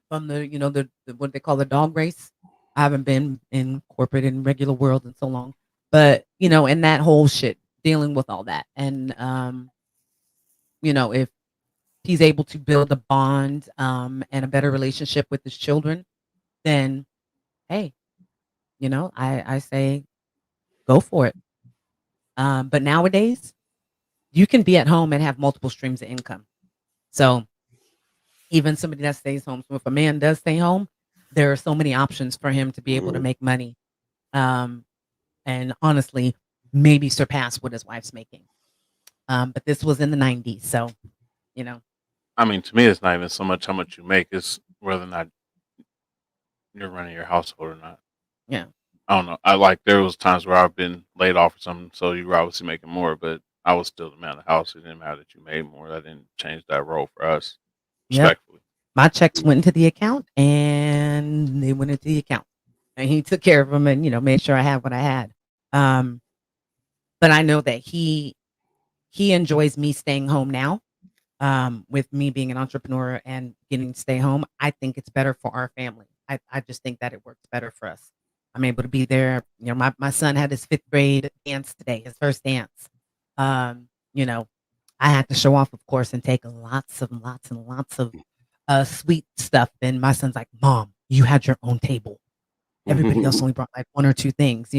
E: the what they call the dog race. I haven't been in corporate and regular world in so long, but and that whole shit dealing with all that, and if he's able to build a bond and a better relationship with his children, then hey, I say go for it. But nowadays, you can be at home and have multiple streams of income. So even somebody that stays home. So if a man does stay home, there are so many options for him to be able to
B: Mhm.
E: make money. Um, and honestly, maybe surpass what his wife's making. But this was in the 90s. So, you know,
C: I mean, to me, it's not even so much how much you make; it's whether or not you're running your household or not.
E: yeah.
C: I don't know. There was times where I've been laid off or something, so you were obviously making more, but I was still the man of the house. It didn't matter that you made more. That didn't change that role for us,
E: Yep.
C: respectfully.
E: My checks went into the account and they went into the account. And he took care of them and, made sure I had what I had. Um, but I know that he enjoys me staying home now. With me being an entrepreneur and getting to stay home, I think it's better for our family. I just think that it works better for us. I'm able to be there. My son had his fifth grade dance today, his first dance. Um, you know, I had to show off, of course, and take lots and lots of sweet stuff. And my son's like, "Mom, you had your own table. Everybody else only brought like one or two things,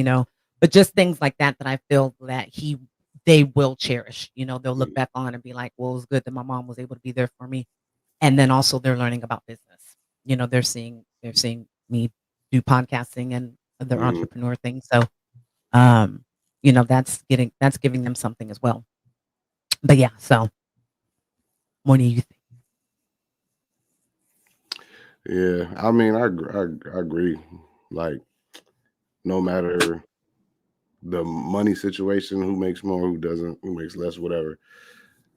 E: but just things like that that I feel that they will cherish. They'll look back on and be like, well, it was good that my mom was able to be there for me. And then also they're learning about business. They're seeing me do podcasting and other entrepreneur things. So that's giving them something as well. But yeah, so what do you think?
B: Yeah, I mean, I agree. Like, no matter the money situation, who makes more, who doesn't, who makes less, whatever.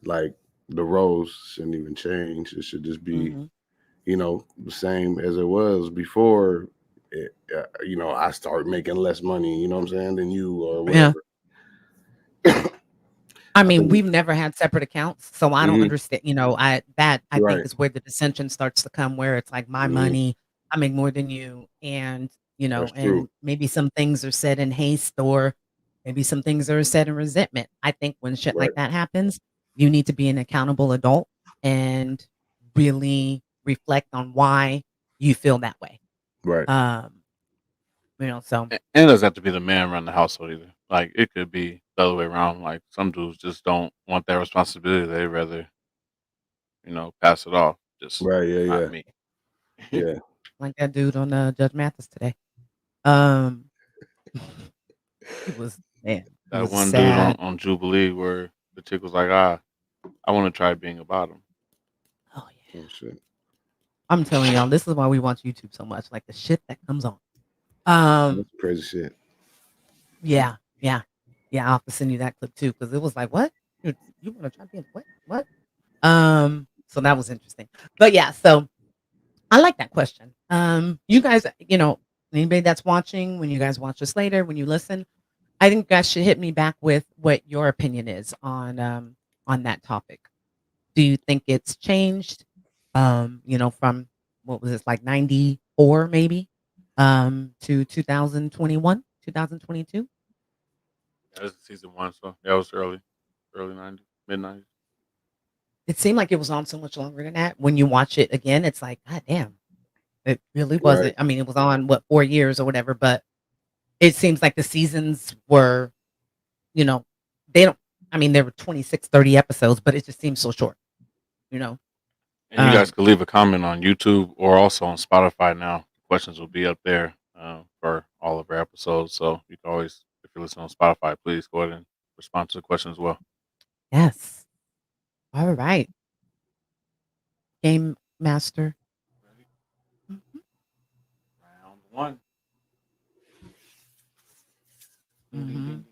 B: Like, the roles shouldn't even change. It should just be, the same as it was before. I start making less money. You know what I'm saying, than you or whatever.
E: I mean, we've never had separate accounts, so I don't understand. I
B: Right.
E: think is where the dissension starts to come, where it's like my money, I make more than you, and
B: That's
E: and
B: true.
E: maybe some things are said in haste, or maybe some things are said in resentment. I think when shit like that happens, you need to be an accountable adult and really reflect on why you feel that way.
B: Right.
E: So
C: And it doesn't have to be the man running the household either. Like, it could be the other way around. Like, some dudes just don't want that responsibility. They rather, pass it off. Just
B: right. Yeah.
C: not
B: Yeah.
C: me.
B: Yeah.
E: like that dude on Judge Mathis today. He was man. It
C: That
E: was
C: one
E: sad.
C: dude on Jubilee where the chick was like, I want to try being a bottom.
E: Oh yeah.
B: Oh shit.
E: I'm telling y'all, this is why we watch YouTube so much. Like the shit that comes on.
B: That's crazy shit.
E: Yeah. I'll have to send you that clip too, because it was like, what? You want to try being what? So that was interesting. But yeah, so I like that question. You guys, anybody that's watching, when you guys watch this later, when you listen, I think you guys should hit me back with what your opinion is on that topic. Do you think it's changed? From what was this, like 94 maybe? To 2021, 2022?
C: That was season 1, so that was early 90s, mid 90s.
E: It seemed like it was on so much longer than that. When you watch it again, it's like, God damn, it really wasn't. I mean, it was on 4 years or whatever, but it seems like the seasons were, they don't, I mean, there were 26, 30 episodes, but it just seems so short,
C: And you guys could leave a comment on YouTube or also on Spotify now. Questions will be up there for all of our episodes. So you can always, if you're listening on Spotify, please go ahead and respond to the question as well.
E: Yes. All right. Game Master.
C: Round 1.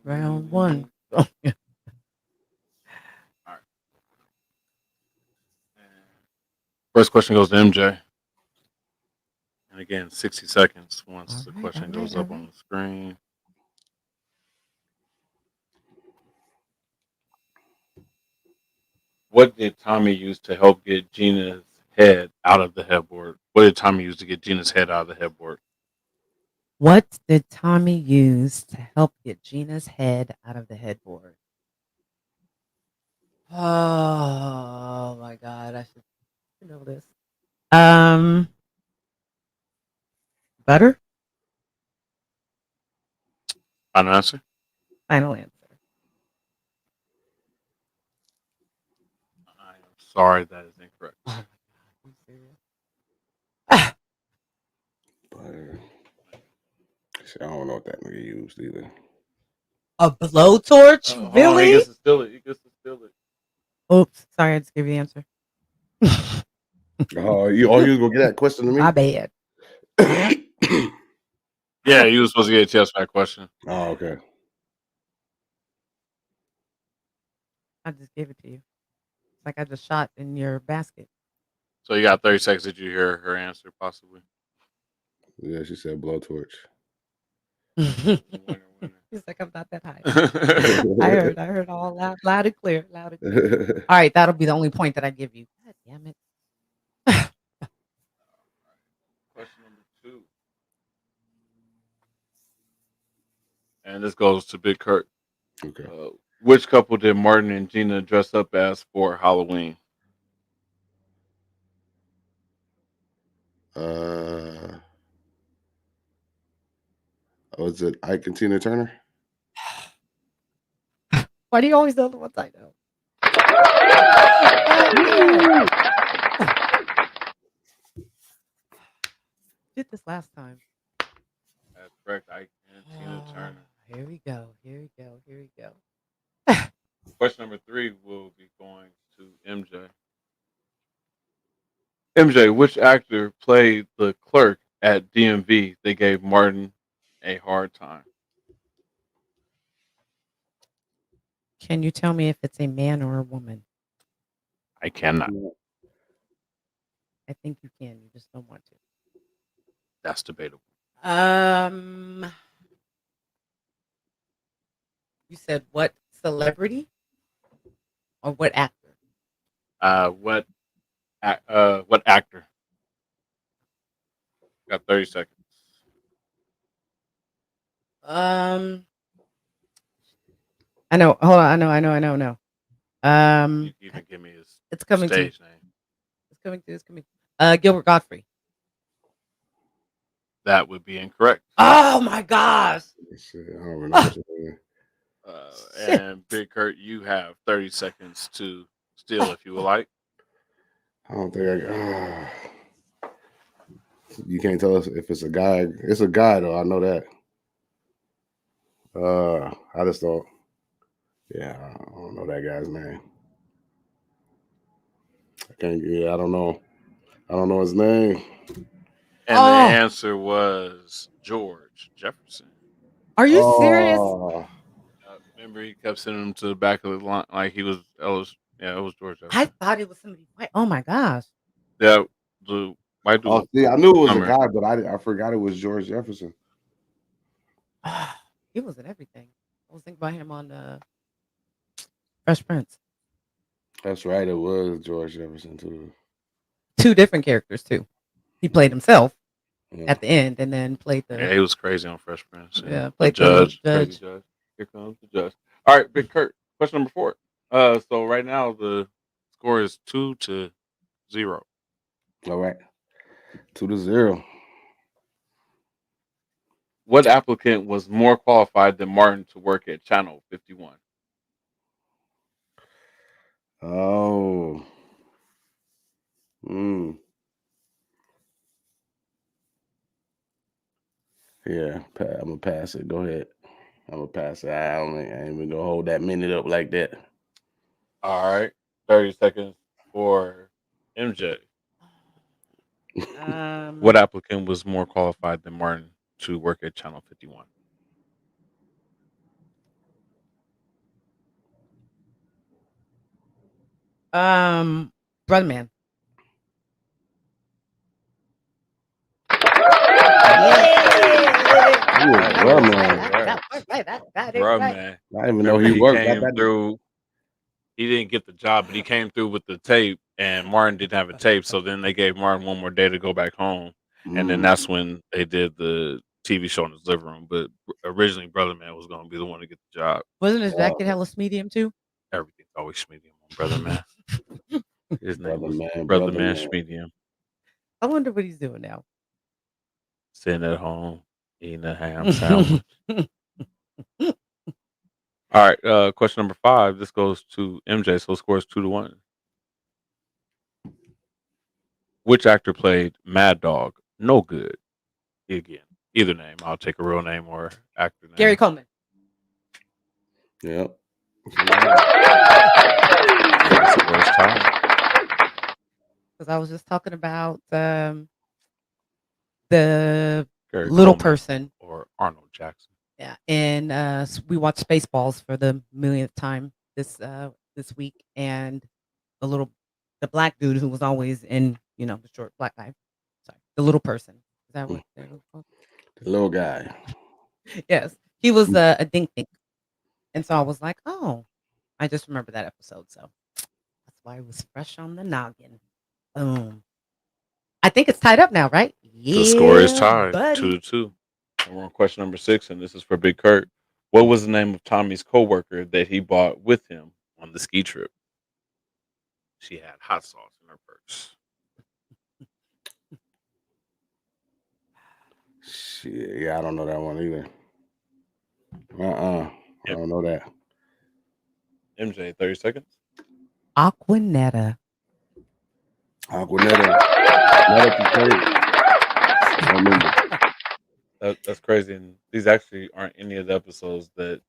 E: Round 1.
C: All right. First question goes to MJ. And again, 60 seconds once the question goes up on the screen. What did Tommy use to help get Gina's head out of the headboard? What did Tommy use to get Gina's head out of the headboard?
E: What did Tommy use to help get Gina's head out of the headboard? Oh my God, I should know this. Butter?
C: Final answer?
E: Final answer.
C: I am sorry, that is incorrect.
E: Oh my God, are you serious?
B: Butter. I don't know what that nigga used either.
E: A blowtorch? Really?
C: He gets to steal it.
E: Oops, sorry, I just gave you the answer.
B: You was gonna get that question to me?
E: My bad.
C: Yeah, you were supposed to get a chance for that question.
B: Oh, okay.
E: I just gave it to you. It's like I just shot in your basket.
C: So you got 30 seconds. Did you hear her answer, possibly?
B: Yeah, she said blowtorch.
C: Winner.
E: He's like, I'm not that high. I heard all loud and clear. All right, that'll be the only point that I give you. God damn it.
C: Question number 2. And this goes to Big Kurt.
B: Okay.
C: Which couple did Martin and Gina dress up as for Halloween?
B: Was it Ike and Tina Turner?
E: Why do you always know the ones I know? Did this last time.
C: That's correct. I can Tina Turner.
E: Here we go. Here we go. Here we go.
C: Question number 3 will be going to MJ. MJ, which actor played the clerk at DMV? They gave Martin a hard time.
E: Can you tell me if it's a man or a woman?
C: I cannot.
E: I think you can. You just don't want to.
C: That's debatable.
E: You said what celebrity or what actor?
C: What actor? Got 30 seconds.
E: I know. Hold on. I know.
C: You can give me his
E: it's coming
C: stage name.
E: It's coming. Gilbert Godfrey.
C: That would be incorrect.
E: Oh my gosh.
B: Shit, I don't remember.
C: And Big Kurt, you have 30 seconds to steal if you would like.
B: I don't think you can't tell us if it's a guy. It's a guy though. I know that. I just thought. Yeah, I don't know that guy's name. I can't. Yeah, I don't know. I don't know his name.
C: And the answer was George Jefferson.
E: Are you serious?
C: Remember, he kept sending him to the back of the line like he was Ellis. Yeah, it was George Jefferson.
E: I thought it was somebody white. Oh my gosh.
C: Yeah, the white dude.
B: Oh, see, I knew it was a guy, but I forgot it was George Jefferson.
E: He was in everything. I was thinking about him on Fresh Prince.
B: That's right. It was George Jefferson too.
E: 2 different characters too. He played himself at the end, and then played the.
C: Yeah, he was crazy on Fresh Prince.
E: Yeah,
C: played the judge. Judge. Here comes the judge. All right, Big Kurt. Question number 4. So right now the score is 2-0.
B: All right, 2-0.
C: What applicant was more qualified than Martin to work at Channel 51?
B: Oh. Yeah, I'm gonna pass it. Go ahead. I'm gonna pass it. I ain't even gonna hold that minute up like that.
C: All right, 30 seconds for MJ. What applicant was more qualified than Martin to work at Channel 51?
E: Brother Man.
C: Bruh Man.
B: I didn't even know he worked.
C: Came through. He didn't get the job, but he came through with the tape, and Martin didn't have a tape. So then they gave Martin one more day to go back home, and then that's when they did the TV show in his living room. But originally, Brother Man was going to be the one to get the job.
E: Wasn't his jacket hella medium too?
C: Everything's always medium on Brother Man. His name was
B: Man,
C: Brother Man Medium.
E: I wonder what he's doing now.
C: Sitting at home eating a ham sandwich. All right, question number 5. This goes to MJ, so score is 2-1. Which actor played Mad Dog? No good. Again, either name. I'll take a real name or actor name.
E: Gary Coleman.
B: Yep.
E: Because I was just talking about the
C: Gary
E: little
C: Coleman
E: person
C: or Arnold Jackson.
E: Yeah, and we watched Spaceballs for the millionth time this week, and the black dude who was always in, the short black guy. Sorry, the little person. Is that what they're called?
B: The little guy.
E: Yes, he was a dink dink, and so I was like, oh, I just remember that episode, so that's why it was fresh on the noggin. Boom. I think it's tied up now, right? Yeah,
C: the score is tied,
E: buddy.
C: 2-2. And we're on question number 6, and this is for Big Kurt. What was the name of Tommy's coworker that he bought with him on the ski trip? She had hot sauce in her purse.
B: Shit, yeah, I don't know that one either. I don't know that.
C: MJ, 30 seconds.
E: Aquanetta.
B: Aquanetta. I remember.
C: That's crazy. And these actually aren't any of the episodes that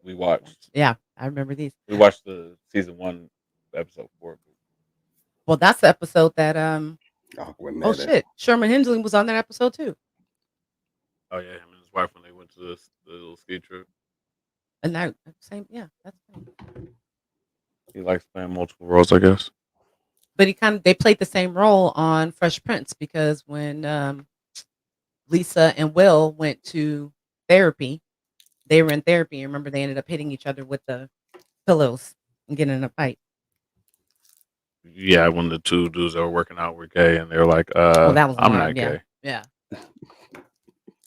C: we watched.
E: Yeah, I remember these.
C: We watched the season 1, episode 4.
E: Well, that's the episode that
B: Aquanetta.
E: oh shit, Sherman Hemsley was on that episode too.
C: Oh yeah, him and his wife when they went to the little ski trip.
E: And that same, yeah, that's same.
C: He likes playing multiple roles, I guess.
E: But they played the same role on Fresh Prince because when Lisa and Will went to therapy, they were in therapy. Remember, they ended up hitting each other with the pillows and getting in a fight.
C: Yeah, when the two dudes that were working out were gay, and they were like,
E: Well, that was
C: I'm
E: one,
C: not
E: yeah.
C: gay.
E: Yeah.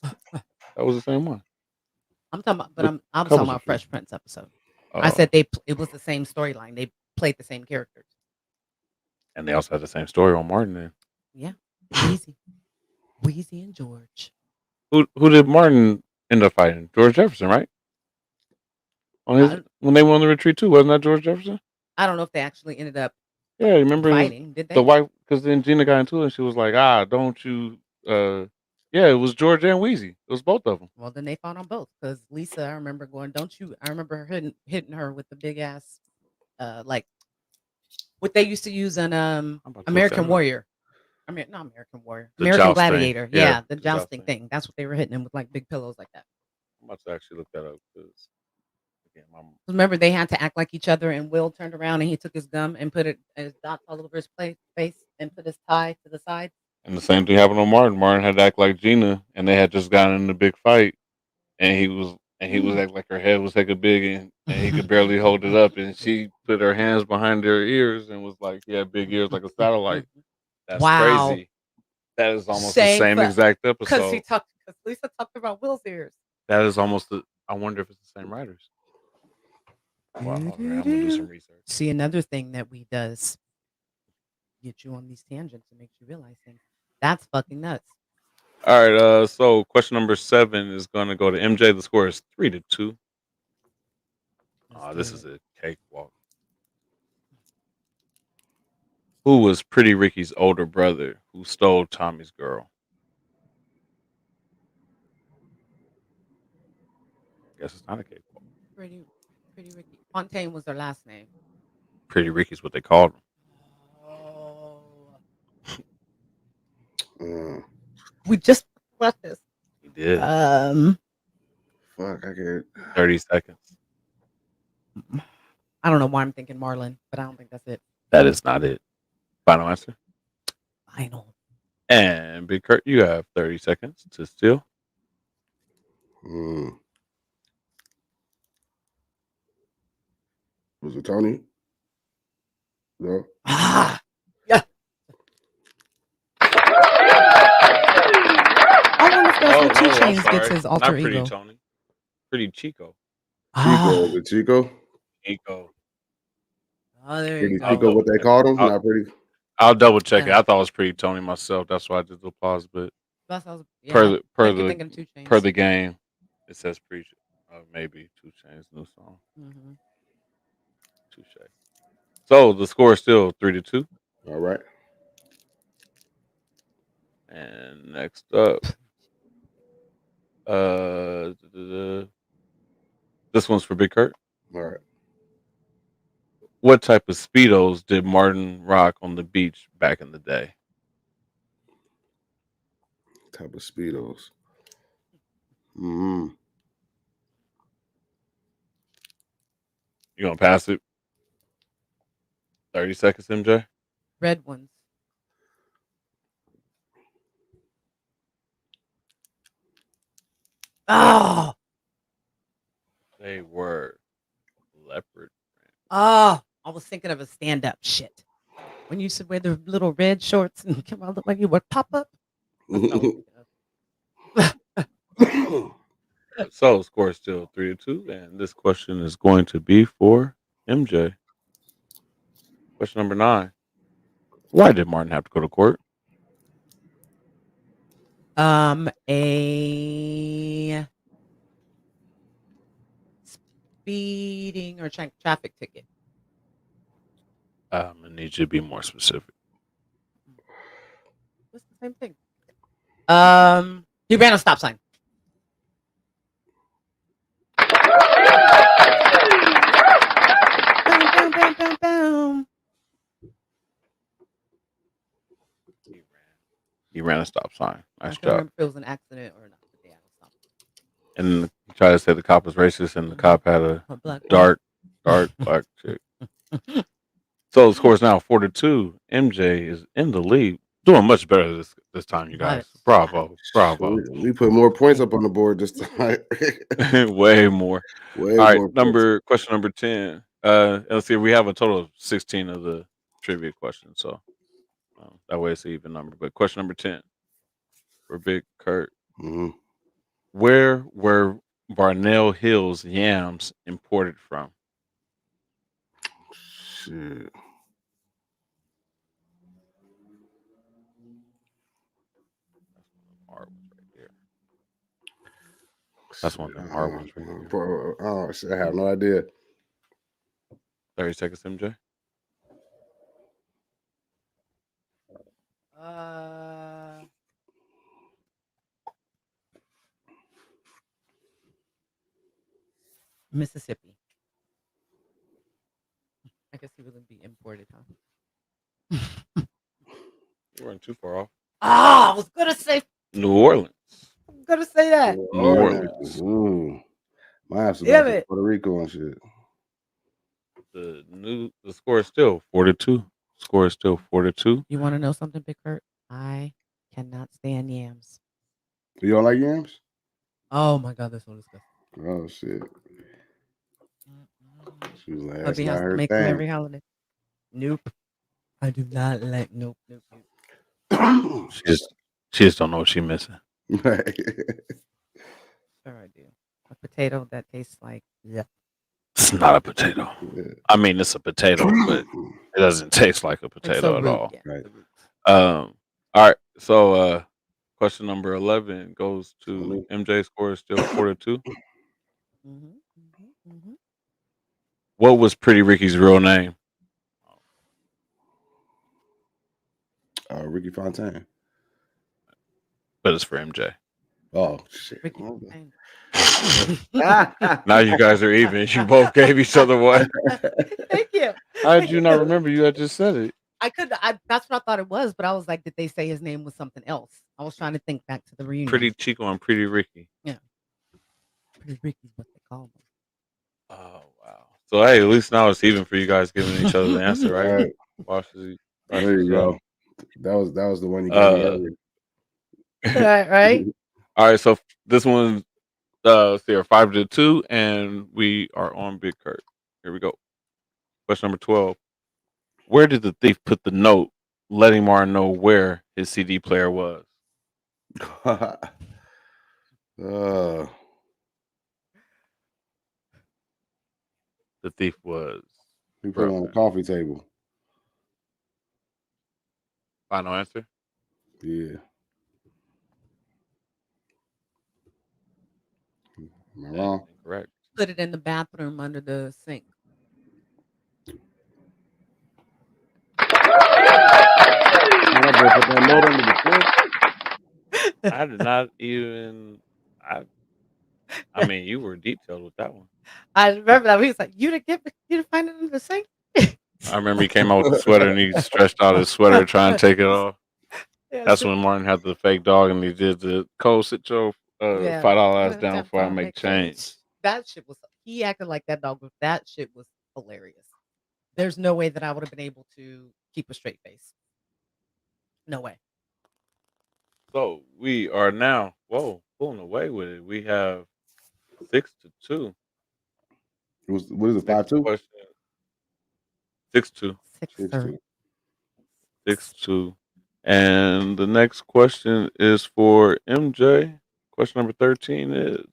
C: That was the same one.
E: I'm talking about, but I'm talking
C: couples
E: about
C: are
E: Fresh Prince episode.
C: Oh.
E: I said it was the same storyline. They played the same characters.
C: And they also had the same story on Martin then.
E: Yeah. Weezy and George.
C: Who did Martin end up fighting? George Jefferson, right? When they went on the retreat too, wasn't that George Jefferson?
E: I don't know if they actually ended up
C: remember
E: fighting, did they?
C: The wife, because then Gina got into it and she was like, don't you yeah, it was George and Wheezy. It was both of them.
E: Well, then they fought on both because Lisa, I remember going, I remember her hitting her with the big ass, like what they used to use on American Warrior. Not American Warrior. American Gladiator. Yeah, the jousting thing. That's what they were hitting him with, like big pillows like that.
C: I'm about to actually look that up because
E: remember they had to act like each other, and Will turned around and he took his gum and put it his dots all over his face and put his tie to the side.
C: And the same thing happened on Martin. Martin had to act like Gina, and they had just gotten in a big fight, and he was acting like her head was like big, and he could barely hold it up, and she put her hands behind her ears and was like, he had big ears like a satellite. That's crazy. That is almost the same exact episode.
E: Because Lisa talked about Will's ears.
C: That is almost I wonder if it's the same writers. Wow, I'm gonna do some research.
E: See, another thing that we does get you on these tangents and makes you realize things. That's fucking nuts.
C: All right, so question number 7 is gonna go to MJ. The score is 3-2. This is a cakewalk. Who was Pretty Ricky's older brother who stole Tommy's girl? Guess it's not a cakewalk.
E: Pretty Ricky. Fontaine was their last name.
C: Pretty Ricky's what they called him.
E: Oh. We just watched this.
C: He did.
B: Fuck, I get
C: 30 seconds.
E: I don't know why I'm thinking Marlon, but I don't think that's it.
C: That is not it. Final answer?
E: Final.
C: And Big Kurt, you have 30 seconds to steal.
B: Was it Tony? No.
E: Yeah. I wonder if that's where 2 Chainz gets his alter ego.
C: Pretty Tony. Pretty Chico.
B: Chico. Chico.
C: Chico.
E: Oh, there
B: Pretty
E: you go.
B: Chico, what they called him? Not pretty.
C: I'll double check it. I thought it was Pretty Tony myself. That's why I did the pause. But per the game, it says Pretty. Maybe 2 Chainz new song.
E: Mm-hmm.
C: Touche. So the score is still 3-2.
B: All right.
C: And next up, this one's for Big Kurt.
B: All right.
C: What type of Speedos did Martin rock on the beach back in the day?
B: Type of Speedos. Mm-hmm.
C: You gonna pass it? 30 seconds, MJ.
E: Red ones. Oh.
C: They were leopard.
E: Oh, I was thinking of a stand-up shit. When you used to wear the little red shorts and come out look like you would pop up.
C: So score is still 3-2, and this question is going to be for MJ. Question number 9. Why did Martin have to go to court?
E: A speeding or traffic ticket?
C: I need you to be more specific.
E: It's the same thing. He ran a stop sign. Boom, boom, boom, boom.
C: He ran a stop sign.
E: I
C: Nice
E: can't
C: job.
E: remember if it was an accident or not. But yeah, stop.
C: And he tried to say the cop was racist, and the cop had a
E: Black
C: dark black chick. So the score is now 4-2. MJ is in the lead, doing much better this time, you guys. Bravo.
B: We put more points up on the board this time.
C: Way more.
B: Way
C: All right,
B: more
C: question number 10. Let's see. We have a total of 16 of the trivia questions, so that way it's an even number. But question number 10 for Big Kurt.
B: Mm-hmm.
C: Where were Barnell Hills yams imported from?
B: Shit.
C: That's one of them hard ones right here.
B: Oh, shit, I have no idea.
C: 30 seconds, MJ.
E: Mississippi. I guess he wouldn't be imported, huh?
C: You weren't too far off.
E: I was gonna say
C: New Orleans.
E: I'm gonna say that.
C: New Orleans.
B: Ooh. My ass was
E: Damn
B: back
E: it.
B: to Puerto Rico and shit.
C: The score is still 4-2. Score is still 4-2.
E: You want to know something, Big Kurt? I cannot stand yams.
B: You don't like yams?
E: Oh my god, that's so disgusting.
B: Oh shit. She was like,
E: Hubby has to make them every holiday. Nope. I do not like nope.
C: She just don't know what she's missing.
B: Right.
E: Sure I do. A potato that tastes like
C: It's not a potato.
B: Yeah.
C: I mean, it's a potato, but it doesn't taste like a potato at all.
E: Yeah.
B: Right.
C: All right. So question number 11 goes to MJ. Score is still 4-2. What was Pretty Ricky's real name?
B: Ricky Fontaine.
C: But it's for MJ.
B: Oh shit.
E: Ricky Fontaine.
C: Now you guys are even. You both gave each other one.
E: Thank you.
C: How did you not remember? You had just said it.
E: That's what I thought it was, but I was like, did they say his name was something else? I was trying to think back to the reunion.
C: Pretty Chico and Pretty Ricky.
E: Yeah. Pretty Ricky's what they call him.
C: Oh wow. So hey, at least now it's even for you guys giving each other the answer, right?
B: There you go. That was the one you gave me earlier.
E: Right.
C: All right, so this one let's see, 5-2, and we are on Big Kurt. Here we go. Question number 12. Where did the thief put the note letting Martin know where his CD player was? The thief was.
B: He put it on the coffee table.
C: Final answer?
B: Yeah. Am I wrong?
C: Correct.
E: Put it in the bathroom under the sink.
C: I did not even. I mean, you were detailed with that one.
E: I remember that. He was like, you didn't find it in the sink?
C: I remember he came out with the sweater and he stretched out his sweater trying to take it off. Yeah, that's when Martin had the fake dog and he did the Cole, sit your $5 ass down before I make change.
E: That shit was, he acted like that dog. That shit was hilarious. There's no way that I would have been able to keep a straight face. No way.
C: So we are now, pulling away with it. We have 6-2.
B: What is it, 5-2?
C: 6-2.
E: 6-2.
C: 6-2. And the next question is for MJ. Question number 13 is,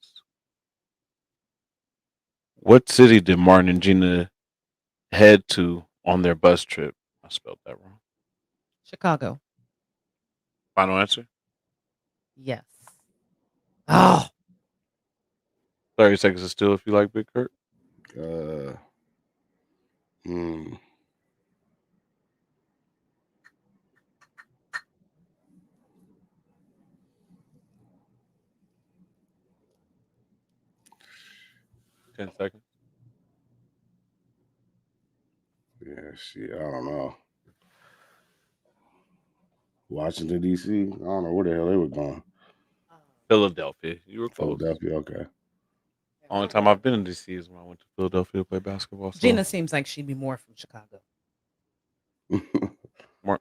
C: what city did Martin and Gina head to on their bus trip? I spelled that wrong.
E: Chicago.
C: Final answer?
E: Yes. Oh.
C: 30 seconds is still if you like, Big Kurt.
B: Hmm.
F: Ten seconds.
B: Yeah, shit. I don't know. Washington D.C. I don't know where the hell they were going.
F: Philadelphia. You were close.
B: Philadelphia. Okay.
F: Only time I've been in DC is when I went to Philadelphia to play basketball. So.
E: Gina seems like she'd be more from Chicago.
F: More.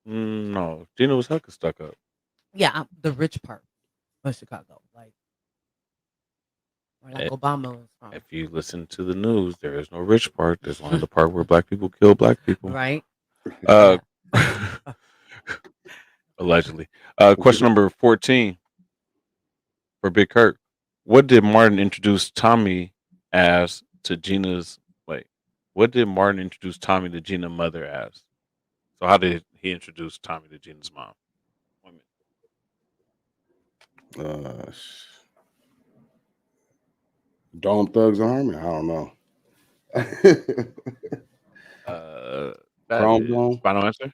F: No, Gina was hecka stuck up.
E: Yeah, the rich part of Chicago, like Obama was from.
F: If you listen to the news, there is no rich part. There's only the part where black people kill black people.
E: Right.
F: Allegedly. Question number 14 for Big Kirk. What did Martin introduce Tommy as to Gina's? What did Martin introduce Tommy to Gina's mother as? So how did he introduce Tommy to Gina's mom?
B: Dome Thugs and Harmony. I don't know.
F: That is final answer.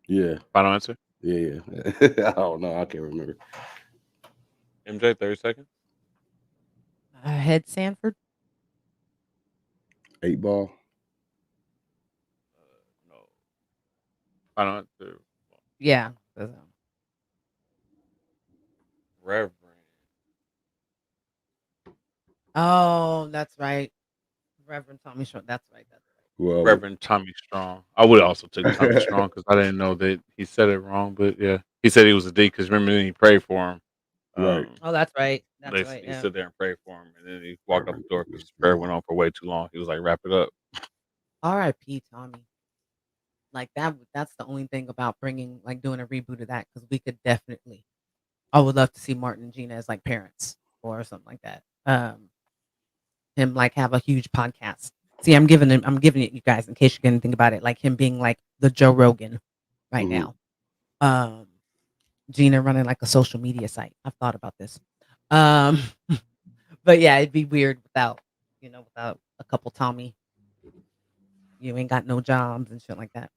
B: Yeah.
F: Final answer.
B: Yeah. I don't know. I can't remember.
F: MJ, 30 seconds.
E: Head Sanford.
B: 8 Ball.
F: No. Final answer.
E: Yeah.
F: Reverend.
E: Oh, that's right. Reverend Tommy Strong. That's right.
B: Well,
F: Reverend Tommy Strong. I would also take Tommy Strong because I didn't know that he said it wrong. But yeah, he said he was a D because remember when he prayed for him.
B: Right.
E: Oh, that's right. That's right.
F: He stood there and prayed for him, and then he walked out the door because his prayer went on for way too long. He was like, "Wrap it up."
E: R.I.P. Tommy. Like that's the only thing about doing a reboot of that because we could definitely. I would love to see Martin and Gina as like parents or something like that. Him like have a huge podcast. See, I'm giving it you guys in case you didn't think about it, like him being like the Joe Rogan right now. Gina running like a social media site. I've thought about this. But yeah, it'd be weird without a couple Tommy. You ain't got no jobs and shit like that.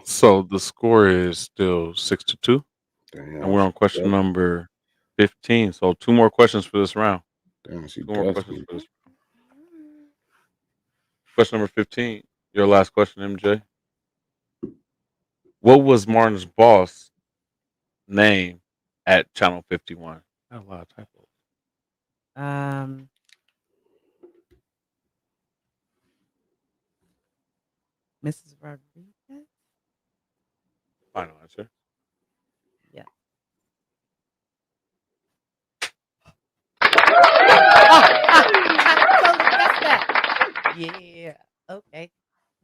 F: So the score is still 6-2.
B: Damn,
F: and we're on question number 15. So 2 more questions for this round.
B: Damn,
F: 2 more questions for this round. Question number 15. Your last question, MJ. What was Martin's boss name at Channel 51? Not a lot of typos.
E: Mrs. Rodriguez.
F: Final answer.
E: Yeah. Yeah. Okay.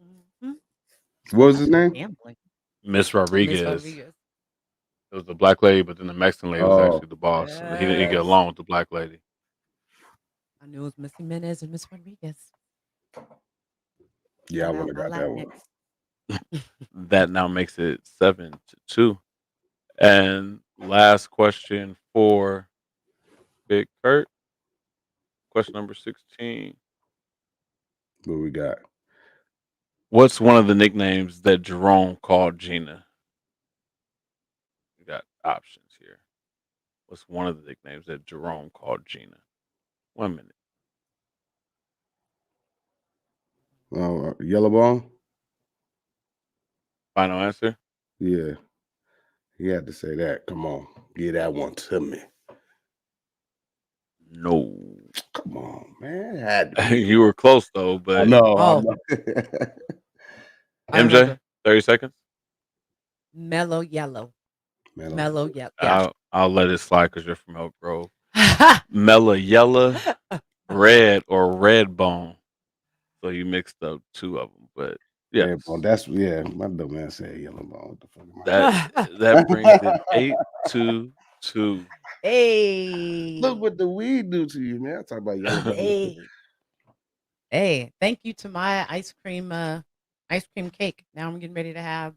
E: Mm-hmm.
B: What was his name?
E: Gambling.
F: Miss Rodriguez. It was the black lady, but then the Mexican lady was actually the boss. Yes. He didn't get along with the black lady.
E: I knew it was Miss Jimenez and Miss Rodriguez.
B: Yeah, I would have got that one.
F: That now makes it 7-2. And last question for Big Kurt. Question number 16.
B: What we got?
F: What's one of the nicknames that Jerome called Gina? We got options here. What's one of the nicknames that Jerome called Gina? 1 minute.
B: Yellow Ball?
F: Final answer?
B: Yeah. He had to say that. Come on. Give that one to me.
F: No.
B: Come on, man.
F: You were close, though, but...
B: I know.
F: MJ, 30 seconds.
E: Mellow Yellow. Mellow Yellow.
F: I'll let it slide because you're from Elk Grove. Mellow Yellow, Red, or Red Bone. So you mixed up 2 of them, but yeah.
B: My dumb man said Yellow Bone. What the fuck
F: that brings it 8-2.
E: Hey.
B: Look what the weed do to you, man. I talk about Yellow Bone.
E: Hey, thank you to my ice cream cake. Now I'm getting ready to have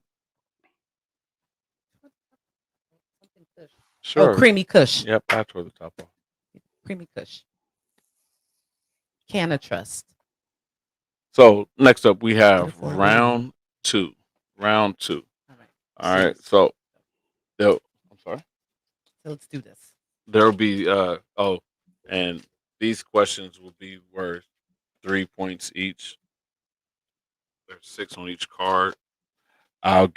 E: something Kush.
F: Sure.
E: Oh, creamy Kush.
F: Yep, I tore the top off.
E: Creamy Kush. Canna Trust.
F: So next up, we have
E: Beautiful idea.
F: round two. Round two.
E: All right.
F: All right. So, I'm sorry.
E: So let's do this.
F: There will be and these questions will be worth 3 points each. There's 6 on each card.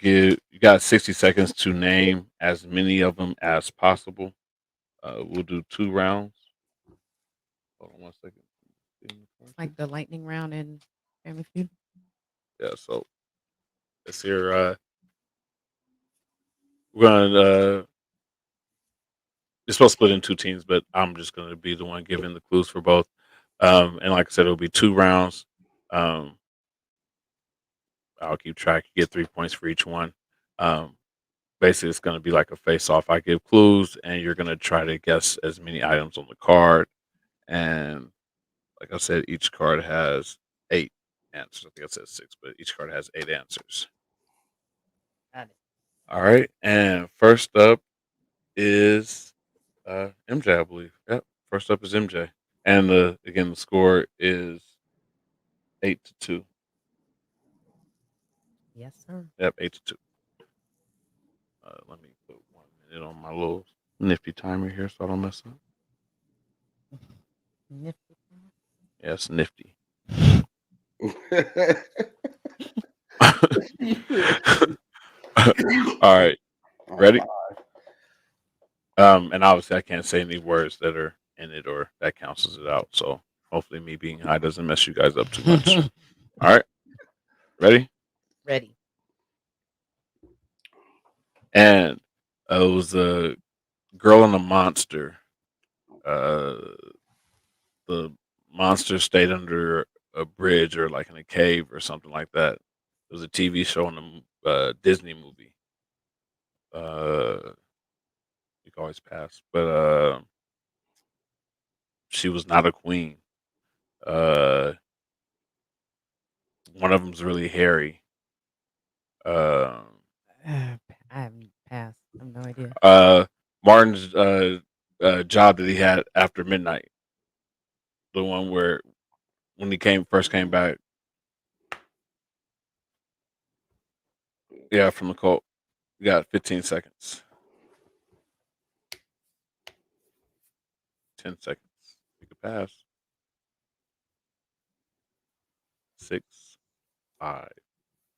F: You got 60 seconds to name as many of them as possible. We'll do 2 rounds. Hold on 1 second.
E: Like the lightning round in Family Feud.
F: Yeah, so let's hear we're gonna it's supposed to split in 2 teams, but I'm just gonna be the one giving the clues for both. And like I said, it'll be 2 rounds. I'll keep track. You get 3 points for each one. Basically, it's going to be like a face-off. I give clues, and you're going to try to guess as many items on the card. And like I said, each card has 8 answers. I think I said 6, but each card has 8 answers.
E: Got it.
F: All right. And first up is MJ, I believe. Yep. First up is MJ. And again, the score is 8-2.
E: Yes, sir.
F: Yep, 8-2. Let me put 1 minute on my little nifty timer here so I don't mess up.
E: Nifty.
F: Yes, nifty. All right. Ready? And obviously I can't say any words that are in it or that cancels it out. So hopefully me being high doesn't mess you guys up too much. All right. Ready?
E: Ready.
F: And it was a girl and a monster. The monster stayed under a bridge or like in a cave or something like that. It was a TV show in a Disney movie. You can always pass, but she was not a queen. One of them's really hairy.
E: I haven't passed. I have no idea.
F: Martin's job that he had after midnight. The one where when he first came back. Yeah, from the cult. You got 15 seconds. 10 seconds. You can pass. 6, 5,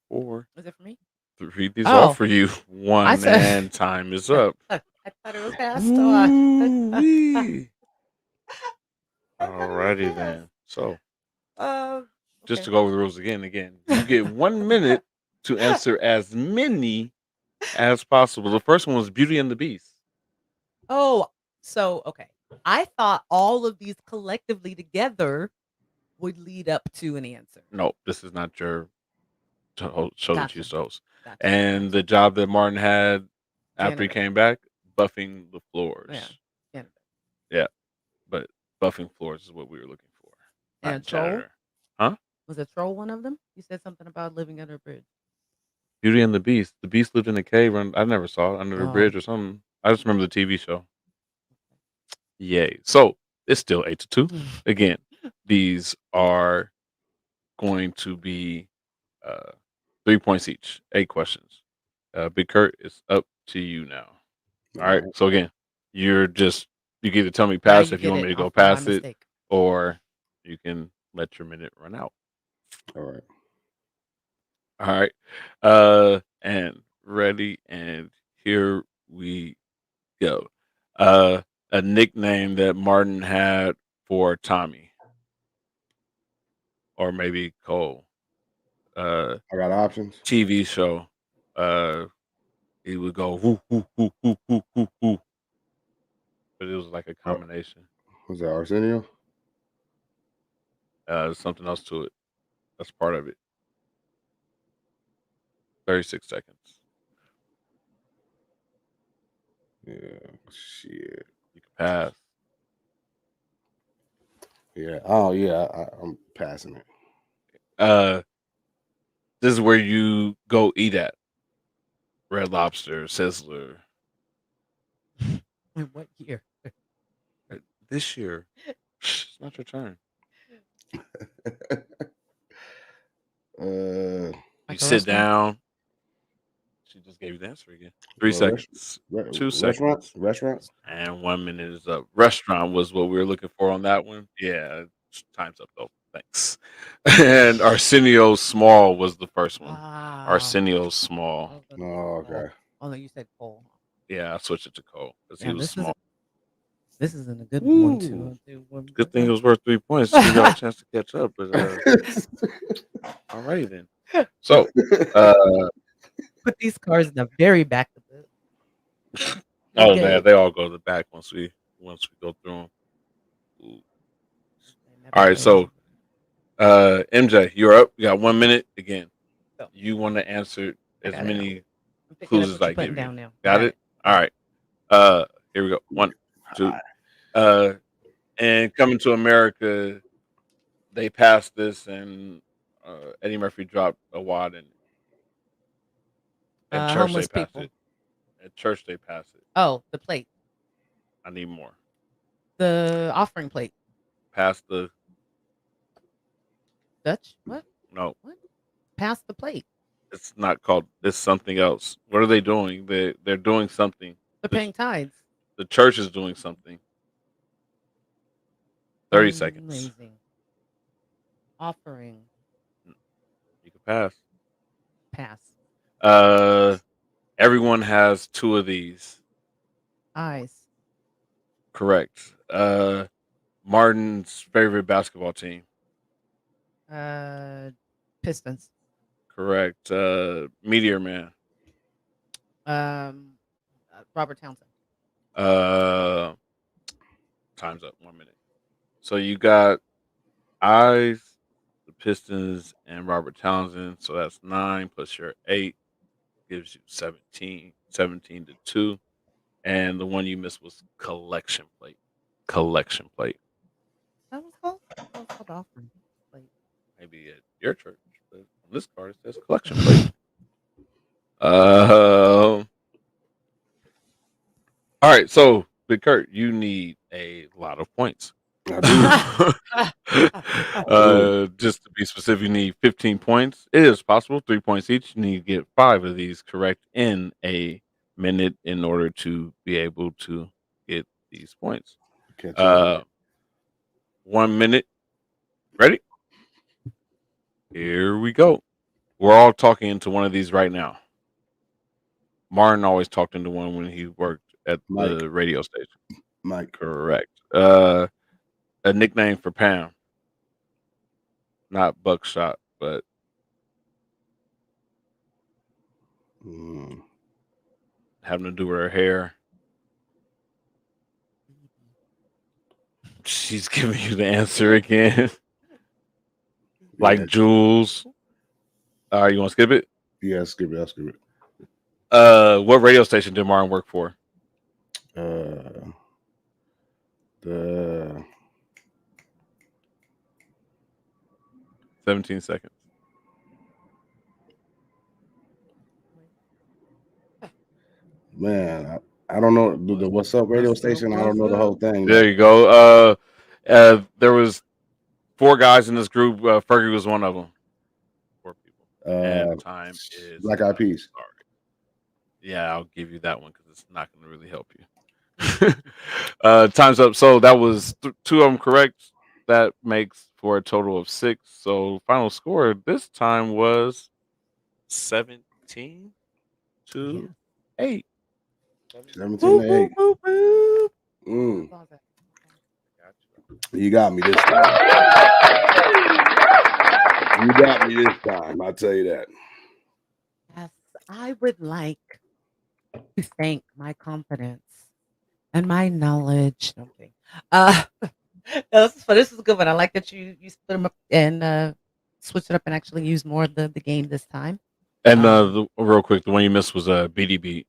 F: 4.
E: Was it for me?
F: 3. These are for you.
E: I
F: 1
E: said-
F: and time is up.
E: I thought it was passed.
F: Ooh-wee. Alrighty then. So just to go over the rules again, you get 1 minute to answer as many as possible. The first one was Beauty and the Beast.
E: Oh, so okay. I thought all of these collectively together would lead up to an answer.
F: No, this is not your show that you host.
E: Gotcha.
F: And the job that Martin had after he
E: Janitor.
F: came back, buffing the floors.
E: Yeah. Janitor.
F: Yeah, but buffing floors is what we were looking for.
E: And
F: not
E: a troll?
F: janitor. Huh?
E: Was a troll one of them? You said something about living under a bridge.
F: Beauty and the Beast. The Beast lived in a cave. I never saw it under a
E: Oh.
F: bridge or something. I just remember the TV show. Yay. So it's still 8-2. Again, these are going to be 3 points each. 8 questions. Big Kurt, it's up to you now. All right. So again, you can either tell me pass if you want me to go past it, or you can let your minute run out.
B: All right.
F: All right. And ready, and here we go. A nickname that Martin had for Tommy. Or maybe Cole.
B: I got options.
F: TV show. He would go whoo whoo whoo whoo whoo whoo whoo. But it was like a combination.
B: Was that Arsenio?
F: Something else to it. That's part of it. 36 seconds.
B: Yeah, shit.
F: You can pass.
B: Yeah. Oh, yeah. I'm passing it.
F: This is where you go eat at. Red Lobster, Sizzler.
E: In what year?
F: This year. It's not your turn.
B: Uh,
F: You sit down. She just gave you the answer again. 3 seconds. 2 seconds.
B: Restaurants.
F: And 1 minute is up. Restaurant was what we were looking for on that one. Yeah, time's up though. Thanks. And Arsenio Small was the first one. Arsenio Small.
B: Oh, okay.
E: Oh no, you said Cole.
F: Yeah, I switched it to Cole because he was small.
E: This isn't a good one, too.
F: Good thing it was worth 3 points. You got a chance to catch up. But all right then. So
E: put these cards in the very back of the.
F: Oh man, they all go to the back once we go through them. Ooh. All right, so MJ, you're up. You got 1 minute again. You want to answer as many clues as I give you. Got it? All right. Here we go. 1, 2. And Coming to America, they passed this, and Eddie Murphy dropped a wad in it. At church, they passed it. At church, they passed it.
E: Oh, the plate.
F: I need more.
E: The offering plate.
F: Pass the
E: Dutch? What?
F: No.
E: What? Pass the plate.
F: It's not called. It's something else. What are they doing? They're doing something.
E: They're paying tithes.
F: The church is doing something. 30 seconds.
E: Amazing. Offering.
F: You can pass.
E: Pass.
F: Everyone has 2 of these.
E: Eyes.
F: Correct. Martin's favorite basketball team.
E: Pistons.
F: Correct. Meteor Man.
E: Robert Townsend.
F: Time's up. 1 minute. So you got Eyes, the Pistons, and Robert Townsend. So that's 9 plus your 8 gives you 17. 17 to 2. And the one you missed was Collection Plate. Collection Plate.
E: That was called offering plate.
F: Maybe at your church, but on this card it says Collection Plate. All right, so Big Kurt, you need a lot of points. Just to be specific, you need 15 points. It is possible, 3 points each. You need to get 5 of these correct in a minute in order to be able to get these points. 1 minute. Ready? Here we go. We're all talking into one of these right now. Martin always talked into one when he worked at the radio station.
B: Mike.
F: Correct. A nickname for Pam. Not Buckshot, but having to do with her hair. She's giving you the answer again. Like Jules. You want to skip it?
B: Yeah, skip it. I'll skip it.
F: What radio station did Martin work for?
B: The
F: 17 seconds.
B: Man, I don't know the What's Up radio station. I don't know the whole thing.
F: There you go. There was 4 guys in this group. Fergie was one of them. 4 people. And time is
B: Black Eyed Peas.
F: Sorry. Yeah, I'll give you that one because it's not going to really help you. Time's up. So that was 2 of them correct. That makes for a total of 6. So final score this time was 17 to 8.
B: 17 to 8. You got me this time. You got me this time. I'll tell you that.
E: Yes, I would like to thank my confidence and my knowledge. Okay. This is a good one. I like that you split them up and switch it up and actually use more of the game this time.
F: And real quick, the one you missed was BDB.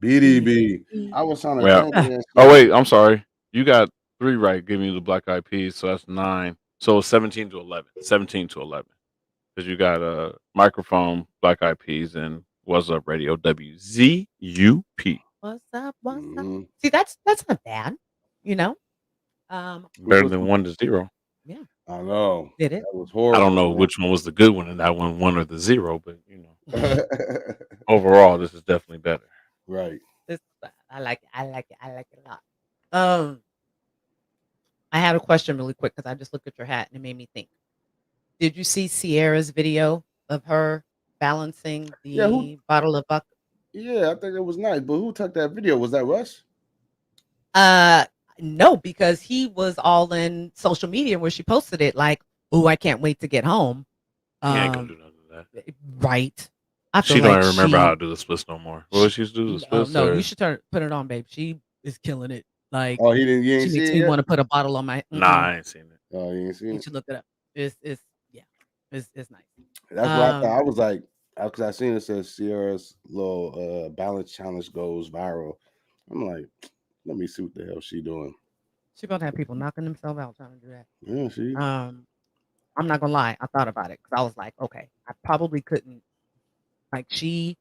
B: BDB. I was trying to.
F: Oh wait, I'm sorry. You got 3 right, giving you the Black Eyed Peas, so that's 9. So 17 to 11. 17 to 11. Because you got a microphone, Black Eyed Peas, and What's Up Radio, WZUP.
E: What's up? What's up? See, that's not bad, you know.
F: Better than 1 to 0.
E: Yeah.
B: I know.
E: Did it?
B: That was
F: I
B: horrible.
F: don't know
B: man.
F: which one was the good one and that one or the zero, but overall, this is definitely better.
B: Right.
E: I like it. I like it. I like it a lot. I had a question really quick because I just looked at your hat and it made me think. Did you see Sierra's video of her balancing
B: Yeah,
E: the bottle of vodka?
B: Yeah, I think it was nice. But who took that video? Was that Russ?
E: No, because he was all in social media where she posted it like, "Oh, I can't wait to get home."
F: He ain't gonna do none of that.
E: Right. I feel
F: She don't
E: like
F: even remember how to do the splits no more. What she used to do the splits?
E: no, you should put it on, babe. She is killing it. Like,
B: Oh, you
E: she
B: ain't
E: makes
B: seen
E: me
B: it yet?
E: want to put a bottle on my.
F: Nah, I ain't seen it.
B: Oh, you ain't seen
E: You
B: it?
E: should look it up. It's nice.
B: That's what I thought. I was like, because I seen it says Sierra's little balance challenge goes viral. I'm like, let me see what the hell she doing.
E: She about to have people knocking themselves out trying to do that.
B: Yeah, she.
E: I'm not gonna lie. I thought about it because I was like, okay, I probably couldn't. Like I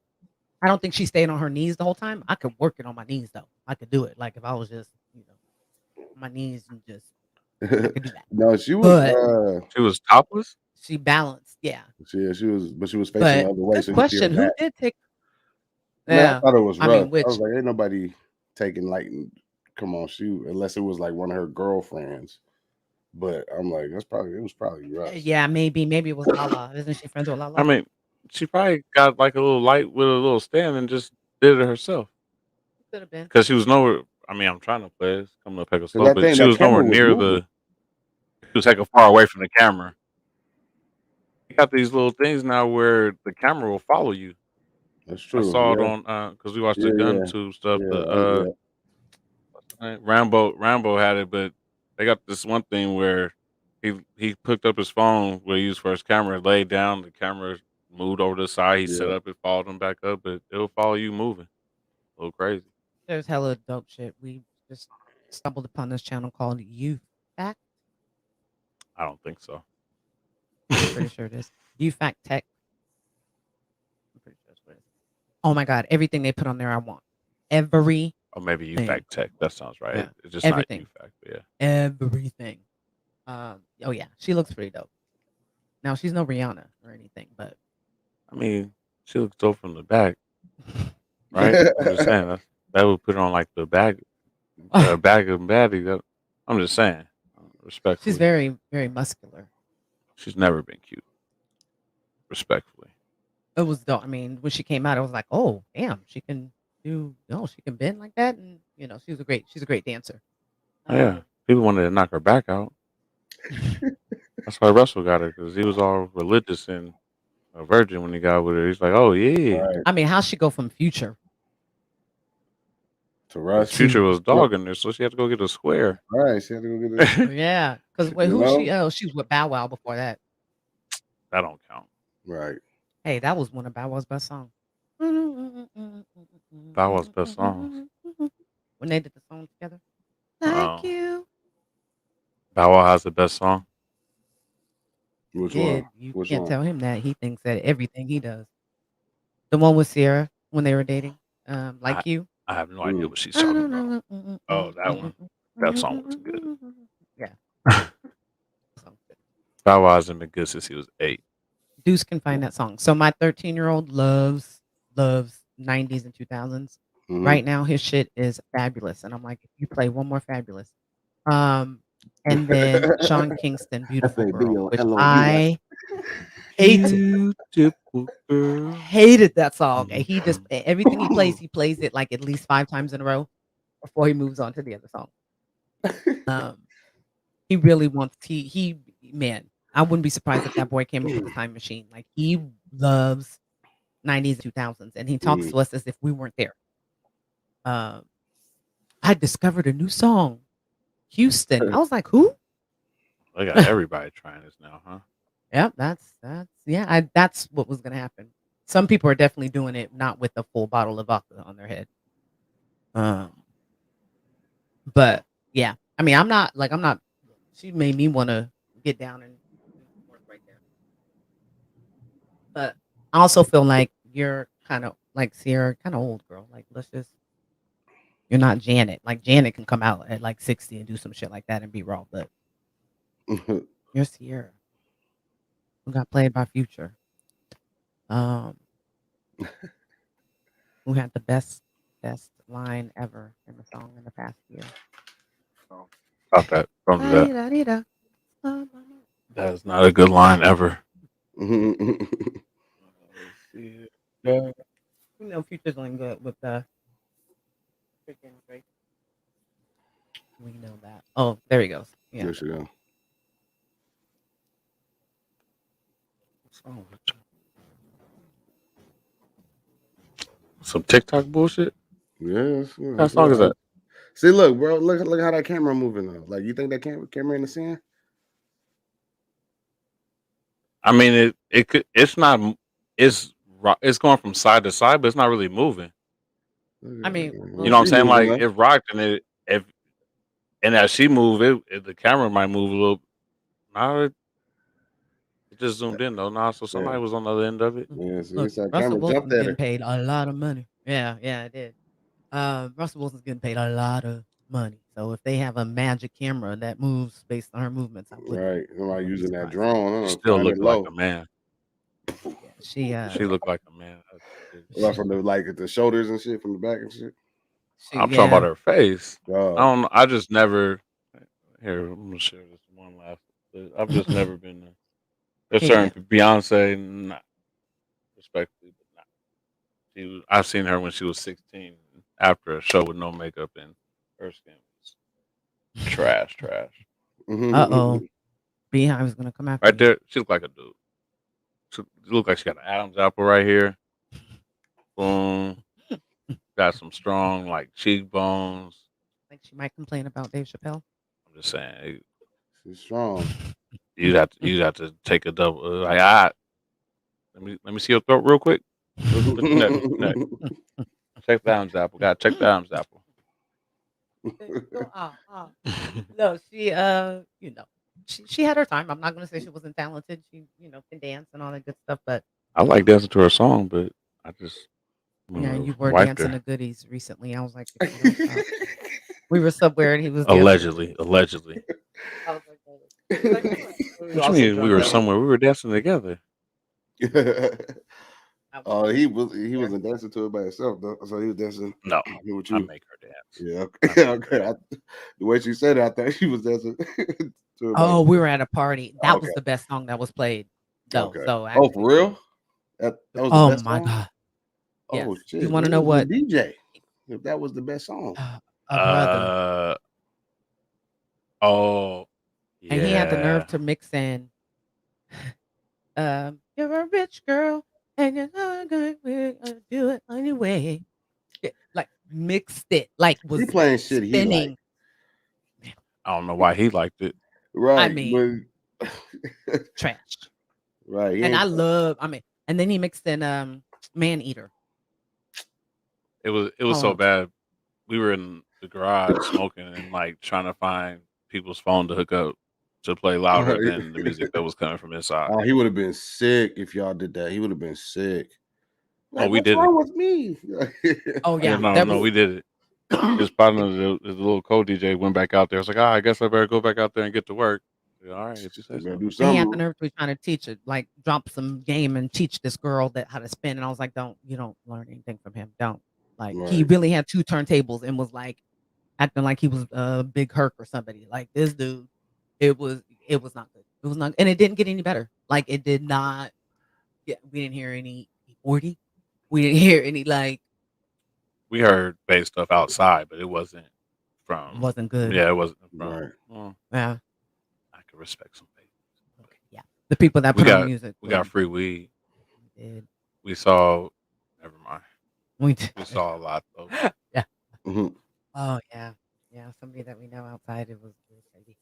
E: don't think she stayed on her knees the whole time. I could work it on my knees though. I could do it. Like if I was just, on my knees and just, I could do that.
B: No, she was.
E: But
F: she was topless.
E: She balanced, yeah.
B: She was, but she was facing
E: But
B: the other way.
E: good
B: So you
E: question.
B: feel
E: Who
B: that.
E: did take?
B: Man,
E: Yeah,
B: I thought it was
E: I
B: Russ.
E: mean, which
B: I was like, ain't nobody taking like, come on, unless it was like one of her girlfriends. But I'm like, it was probably Russ.
E: yeah, maybe it was Lala. Isn't she friends with Lala?
F: I mean, she probably got like a little light with a little stand and just did it herself.
E: Could have been.
F: Because she was nowhere. I mean, I'm trying to play. It's coming up heck slow,
B: I
F: but
B: think
F: she
B: that
F: was nowhere
B: camera was
F: near
B: moving.
F: She was hecka far away from the camera. You got these little things now where the camera will follow you.
B: That's true.
F: I saw it
B: yeah.
F: on because we watched the gun tube stuff.
B: Yeah,
F: Rambo had it, but they got this one thing where he picked up his phone where he used for his camera, laid down, the camera moved over to the side, he set up, it followed him back up, but it'll follow you moving. A little crazy.
E: There's hella dope shit. We just stumbled upon this channel called You Fact.
F: I don't think so.
E: I'm pretty sure it is. You Fact Tech. I'm pretty sure that's what it is. Oh my god, everything they put on there I want. Every
F: Or maybe You Fact Tech. That sounds right.
E: Yeah.
F: It's just
E: Everything.
F: not You Fact, but yeah.
E: Everything. Oh yeah, she looks pretty dope. Now she's no Rihanna or anything, but
F: I mean, she looks dope from the back, right? I'm just saying that would put her on like the bag of baddie. I'm just saying, respectfully.
E: she's very, very muscular.
F: She's never been cute. Respectfully.
E: It was dope. I mean, when she came out, I was like, oh damn, she can bend like that, and she's a great dancer.
F: Yeah, people wanted to knock her back out. That's why Russell got her, because he was all religious and a virgin when he got with her. He's like, oh yeah.
B: Right.
E: I mean, how'd she go from Future
B: to Russ?
F: Future was dogging her, so she had to go get a square.
B: Right, she had to go get a
E: yeah, because wait, who she? Oh, she was with Bow Wow before that.
F: That don't count.
B: Right.
E: Hey, that was one of Bow Wow's best songs.
F: Bow Wow's best songs.
E: When they did the song together. Like you.
F: Bow Wow has the best song.
B: Which one?
E: You
B: Which
E: can't
B: one?
E: tell him that. He thinks that everything he does. The one with Sierra when they were dating. Like You.
F: I have no idea what she's talking about. Oh, that one. That song was good.
E: Yeah.
F: Bow Wow hasn't been good since he was 8.
E: Deuce can find that song. So my 13-year-old loves 90s and 2000s. Right now, his shit is fabulous, and I'm like, if you play one more fabulous, and then Sean Kingston, Beautiful Girl, which I hated. Hated that song, and he just everything he plays it like at least 5 times in a row before he moves on to the other song. He really wants man. I wouldn't be surprised if that boy came up with a time machine. Like he loves 90s, 2000s, and he talks to us as if we weren't there. I discovered a new song, Houston. I was like, who?
F: They got everybody trying this now, huh?
E: Yep, that's what was gonna happen. Some people are definitely doing it not with a full bottle of vodka on their head. But yeah, I mean, I'm not. She made me want to get down and work right there. But I also feel like you're kind of like Sierra, kind of old girl. Like you're not Janet. Like Janet can come out at like 60 and do some shit like that and be raw. But Your Sierra, who got played by Future, um, who had the best line ever in the song in the past year.
F: Stop that. Don't do that.
E: Da-dee-da-dee-da.
F: That is not a good line ever.
E: You know Future's doing good with the freaking Drake. We know that. Oh, there he goes. Yeah.
B: There she go.
F: What's wrong with you? Some TikTok bullshit?
B: Yes.
F: What kind of song is that?
B: See, look, bro. Look how that camera moving though. Like, you think that camera in the sand?
F: I mean, it's not. It's going from side to side, but it's not really moving.
E: I mean,
F: You know what I'm saying? Like it rocked, and and as she moved, the camera might move a little. Now it just zoomed in though. Now, so somebody was on the other end of it.
B: Yeah, see,
E: Look,
B: it's that
E: Russell
B: camera
E: Wilson's
B: jumped at
E: getting
B: her.
E: paid a lot of money. Yeah, it did. Russell Wilson's getting paid a lot of money. So if they have a magic camera that moves based on her movements, I wouldn't.
B: Right, somebody
E: be
B: using that
E: surprised.
B: drone.
F: She still looked like a man.
E: Yeah,
F: She looked like a man.
B: Like from the shoulders and shit, from the back and shit.
F: I'm talking about her face.
B: God.
F: I don't know. I just never. Here, I'm gonna share this one last. I've just never been there. There's certain Beyonce, not respectfully, but not. I've seen her when she was 16 after a show with no makeup, and her skin was trash.
E: Beehive's gonna come after
F: Right there, she looked like a dude. She looked like she got an Adam's apple right here. Boom. Got some strong cheekbones.
E: Like she might complain about Dave Chappelle.
F: I'm just saying,
B: she's strong.
F: You have to take a double. Let me see your throat real quick. Neck. Check the Adam's apple. Got to check the Adam's apple.
E: No, she had her time. I'm not gonna say she wasn't talented. She can dance and all that good stuff. But
F: I like dancing to her song, but I just
E: you were dancing to Goodies recently. I was like, we were somewhere and he was
F: allegedly.
E: I was like,
F: What you mean we were somewhere? We were dancing together.
B: Oh, he wasn't dancing to it by himself though. So he was dancing.
F: No,
B: with you.
F: I make her dance.
B: Yeah, okay. The way she said it, I thought she was dancing.
E: We were at a party. That was the best song that was played. Though,
B: okay.
E: So actually,
B: for real? That was the best
E: my
B: song?
E: God!
B: Oh
E: yes.
B: shit!
E: You want to know what
B: DJ? If that was the best song,
E: brother.
F: Oh, yeah.
E: And he had the nerve to mix in. You're a rich girl, and you're not going to do it anyway. Like mixed it, was
B: he playing shit
E: spinning.
B: He liked.
F: I don't know why he liked it.
B: Right.
E: I mean, trash.
B: Right.
E: And and then he mixed in Man Eater.
F: It was so bad. We were in the garage smoking and trying to find people's phone to hook up to play louder than the music that was coming from inside.
B: Oh, he would have been sick if y'all did that. He would have been sick.
F: We did it.
B: What's wrong with me?
E: Oh yeah,
F: no, we did it. His partner, the little co-DJ, went back out there. I was like, I guess I better go back out there and get to work. All right, if you say so.
E: Do he had the nerve to be trying to teach it, drop some game and teach this girl how to spin. And I was like, you don't learn anything from him. Don't. He really had 2 turntables and was acting like he was Big Herc or somebody. Like this dude, it was not good. It was not, and it didn't get any better. It did not. Yeah, we didn't hear any 40. We didn't hear any
F: We heard bass stuff outside, but it wasn't from.
E: It wasn't good.
F: Yeah, it wasn't from.
B: Right.
E: Yeah.
F: I can respect some bass.
E: Okay. Yeah. The people that put on music.
F: We got free weed.
E: We did.
F: We saw. Never mind.
E: We did.
F: We saw a lot though.
E: Yeah.
B: Mm-hmm.
E: Oh yeah. Yeah. Somebody that we know outside. It was crazy.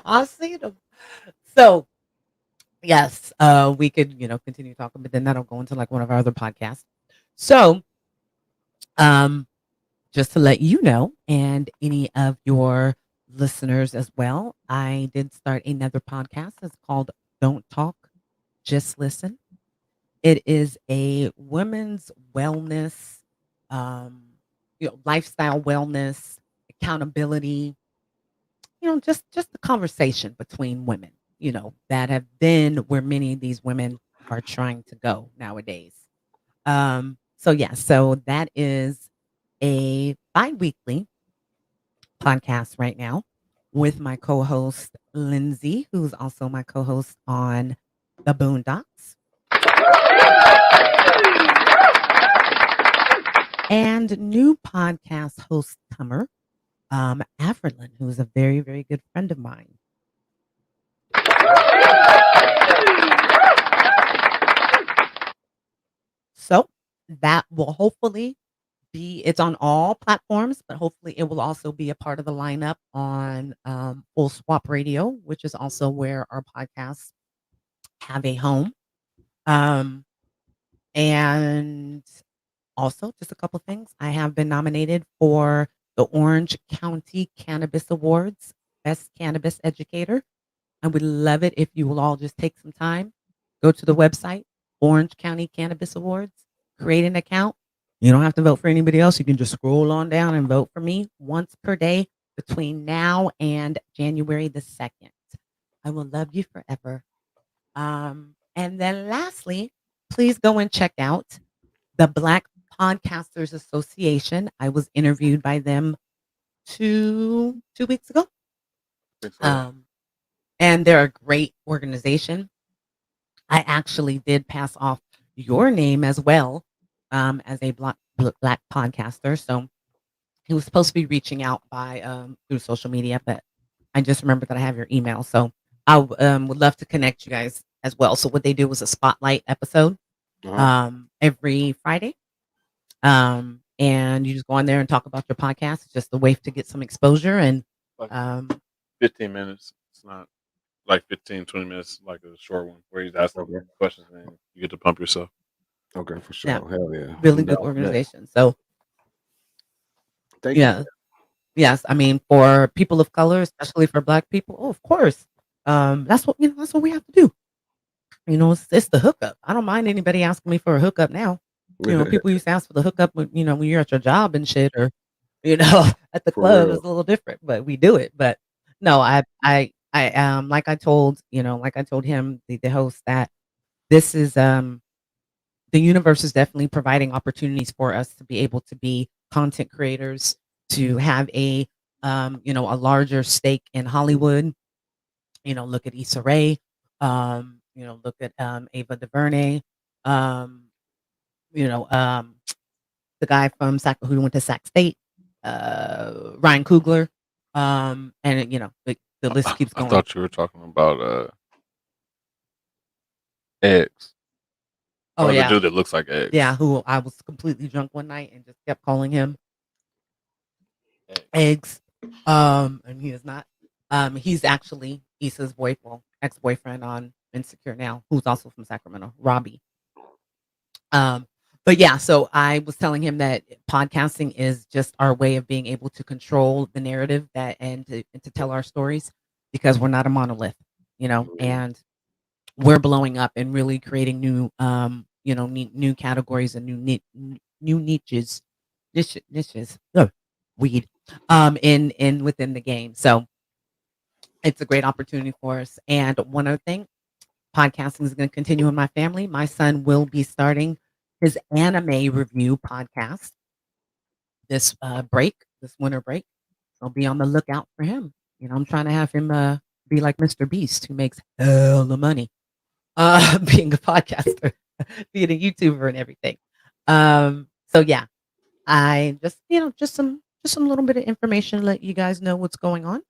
E: I see them. So, yes, we could, continue talking, but then that'll go into one of our other podcasts. So, just to let you know, and any of your listeners as well, I did start another podcast. It's called Don't Talk, Just Listen. It is a women's wellness um, lifestyle wellness, accountability, just the conversation between women, that have been where many of these women are trying to go nowadays. So that is a bi-weekly podcast right now with my co-host Lindsay, who's also my co-host on the Boondocks. And new podcast host comer, Averlin, who's a very, very good friend of mine. So that will hopefully it's on all platforms, but hopefully it will also be a part of the lineup on Full Swap Radio, which is also where our podcasts have a home. And also, just a couple things. I have been nominated for the Orange County Cannabis Awards, Best Cannabis Educator. I would love it if you will all just take some time, go to the website, Orange County Cannabis Awards, create an account. You don't have to vote for anybody else. You can just scroll on down and vote for me once per day between now and January the 2nd. I will love you forever. And then lastly, please go and check out the Black Podcasters Association. I was interviewed by them two weeks ago. And they're a great organization. I actually did pass off your name as well as a black podcaster. So he was supposed to be reaching out by through social media, but I just remembered that I have your email. So I would love to connect you guys as well. So what they do was a spotlight episode every Friday. And you just go on there and talk about your podcast. It's just a way to get some exposure and
F: 15 minutes. It's not like 15, 20 minutes, like a short one where he's asking questions and you get to pump yourself.
B: Okay, for sure. Hell yeah.
E: Really good organization. So
B: thank you.
E: Yes, I mean for people of color, especially for Black people, of course. That's what we have to do. It's the hookup. I don't mind anybody asking me for a hookup now. People used to ask for the hookup when you're at your job and shit, or at the club. It's a little different, but we do it. But no, I like I told him, the host, that this is the universe is definitely providing opportunities for us to be able to be content creators, to have a a larger stake in Hollywood. Look at Issa Rae, look at Ava DuVernay, the guy from who went to Sac State, Ryan Coogler, and the list keeps going.
F: I thought you were talking about eggs.
E: Oh yeah,
F: the dude that looks like eggs.
E: Yeah, who I was completely drunk one night and just kept calling him eggs. And he is not. He's actually Issa's ex-boyfriend on Insecure now, who's also from Sacramento, Robbie. But yeah, so I was telling him that podcasting is just our way of being able to control the narrative and to tell our stories, because we're not a monolith, and we're blowing up and really creating new new categories and new niches, weed in within the game. So it's a great opportunity for us. And one other thing, podcasting is going to continue in my family. My son will be starting his anime review podcast this winter break. So be on the lookout for him. I'm trying to have him be like Mr. Beast, who makes hell of money being a podcaster, being a YouTuber and everything. So yeah, I just just some little bit of information to let you guys know what's going on.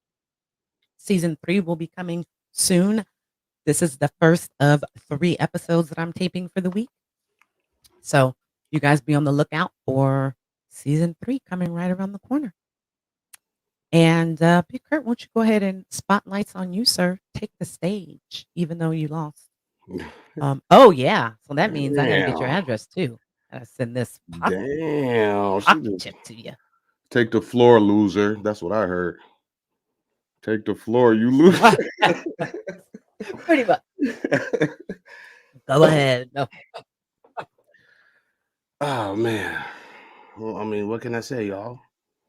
E: Season 3 will be coming soon. This is the first of 3 episodes that I'm taping for the week. So you guys be on the lookout for season 3 coming right around the corner. And Big Kurt, why don't you go ahead and spotlights on you, sir. Take the stage, even though you lost. Oh yeah, so that means I gotta get your address too. I gotta send this pocket chip to you.
B: Take the floor, loser. That's what I heard. Take the floor, you loser.
E: Pretty much. Go ahead. No.
B: Oh man. Well, I mean, what can I say, y'all?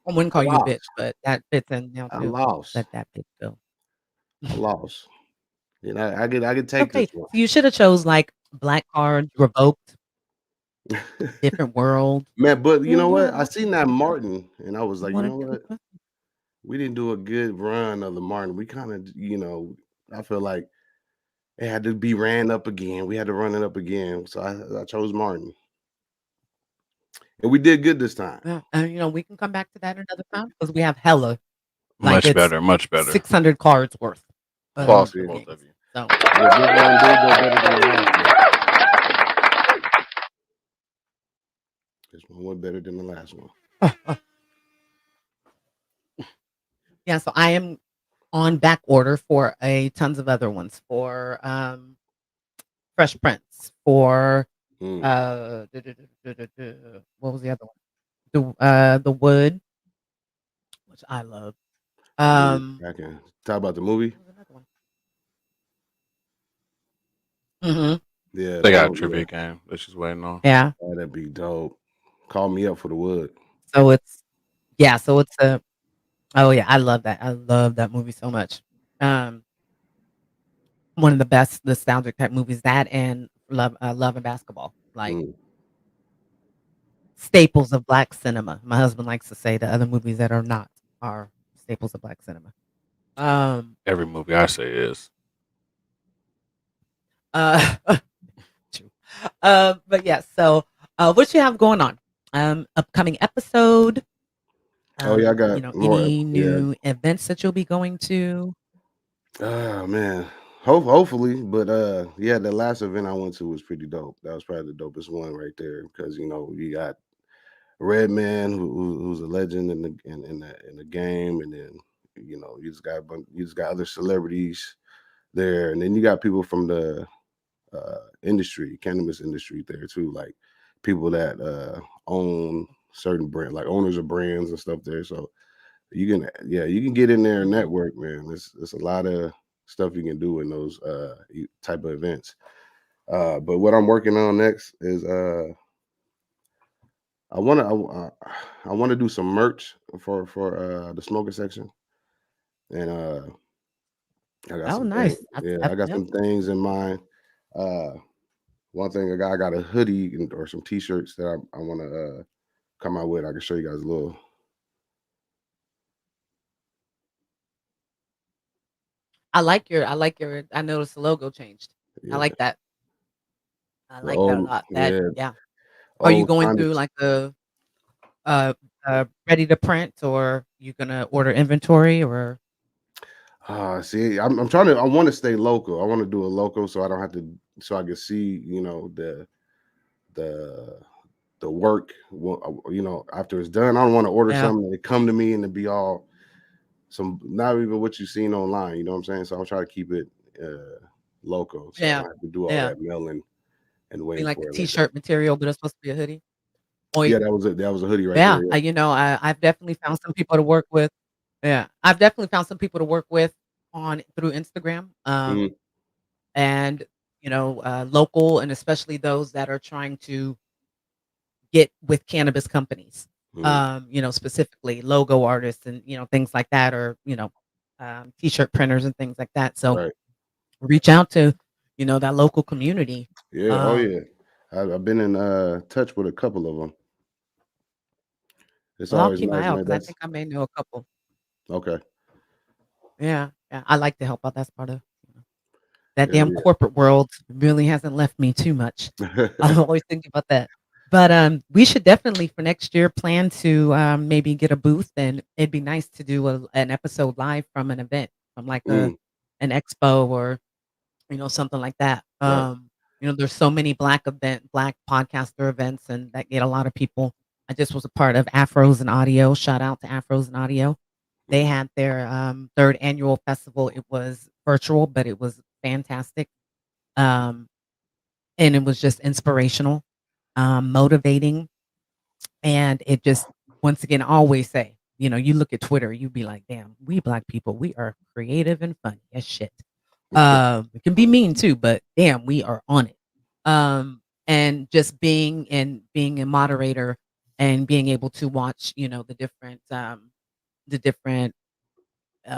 E: I wouldn't
B: I
E: call you a bitch,
B: lost.
E: but that fits in now
B: I
E: too.
B: lost.
E: Let that bitch go.
B: I lost. You know, I could take
E: Okay,
B: this one.
E: so you should have chose like black cards revoked, different world.
B: Man, but you
E: Yeah,
B: know
E: go
B: what?
E: ahead.
B: I
E: Ask me
B: seen
E: a
B: that
E: question.
B: Martin, and I was
E: You
B: like, you
E: want a
B: know
E: different
B: what?
E: question?
B: We didn't do a good run of the Martin. We kind of, I feel like it had to be ran up again. We had to run it up again. So I chose Martin. And we did good this time.
E: Yeah, and we can come back to that another time because we have hella, like
F: Much
E: it's
F: better, much better.
E: 600 cards worth
F: Applause
E: of
F: for both
E: games.
F: of you.
E: So
B: This one did go better than the last one. This one went better than the last one.
E: yeah, so I am on back order for a tons of other ones for Fresh Prince, for what was the other one? The Wood, which I love.
B: I can talk about the movie.
E: What was another one? Mm-hmm.
B: Yeah,
F: They
B: that
F: got a
B: one,
F: trivia game that she's waiting on.
E: Yeah.
B: that'd be dope. Call me up for the wood.
E: So it's a oh yeah, I love that. I love that movie so much. One of the best nostalgic type movies, that and Love and Basketball. Like
B: Mm.
E: staples of black cinema. My husband likes to say the other movies that are not are staples of black cinema.
F: Every movie I say is.
E: True. But yeah, so what you have going on? Upcoming episode.
B: Oh yeah, I got more.
E: Any
B: Yeah.
E: new events that you'll be going to?
B: Oh man. Hopefully, but yeah, the last event I went to was pretty dope. That was probably the dopest one right there because you got Redman, who's a legend in the game, and then you just got other celebrities there, and then you got people from the cannabis industry there too, like people that own certain brand, like owners of brands and stuff there. So you can get in there and
E: Mhm.
B: network, man. There's a lot of stuff you can do in those type of events. But what I'm working on next is I want to do some merch for the smoking section, and I got
E: Oh,
B: some things.
E: nice.
B: Yeah, I got
E: Yep.
B: some things in mind. Uh, One thing I got a hoodie or some t-shirts that I want to come out with. I can show you guys a little.
E: I noticed the logo changed. I
B: Yeah,
E: like that. I
B: the
E: like that a
B: old
E: lot.
B: yeah
E: Yeah. Are you
B: old
E: going through
B: Sonics.
E: like the ready to print, or you gonna order inventory, or
B: See, I'm trying to. I want to stay local. I want to do a local, so I don't have to. So I can see, the the work. After it's done, I don't want to order
E: yeah.
B: something and it come to me and it be all not even what you've seen online. You know what I'm saying? So I'll try to keep it local, so I
E: Yeah.
B: don't have to do all
E: Yeah.
B: that mailing and
E: I mean,
B: waiting
E: like the
B: for it like that.
E: t-shirt material, but it's supposed to be a hoodie. Or
B: Yeah, that was a hoodie right
E: yeah,
B: there. Yeah.
E: I've definitely found some people to work with. Yeah, I've definitely found some people to work with on through Instagram.
B: Mhm,
E: And local, and especially those that are trying to get with cannabis companies.
B: mhm.
E: Specifically logo artists and things like that, or t-shirt printers and things like that. So
B: Right.
E: reach out to that local community.
B: Yeah. Oh yeah. I've been in touch with a couple of them. It's
E: Well, I'll
B: always
E: keep my
B: nice,
E: eye out
B: man.
E: because I
B: That's
E: think I may know a couple.
B: okay.
E: Yeah, yeah, I like to help out. That's part of that
B: Hell
E: damn corporate world really hasn't left me too much.
B: yeah.
E: I'm always thinking about that. But we should definitely for next year plan to maybe get a booth, and it'd be nice to do an episode live from an event, from like
B: Mm,
E: an expo, or something like that.
B: right.
E: There's so many black podcaster events, and that get a lot of people. I just was a part of Afros and Audio. Shout out to Afros and Audio. They
B: Mm,
E: had their third annual festival. It was virtual, but it was fantastic. Um, and it was just inspirational, motivating, and it just once again I always say, you look at Twitter, you be like, damn, we black people, we are creative and funny as shit. It can be mean too, but damn, we are on it. And just being a moderator and being able to watch, the different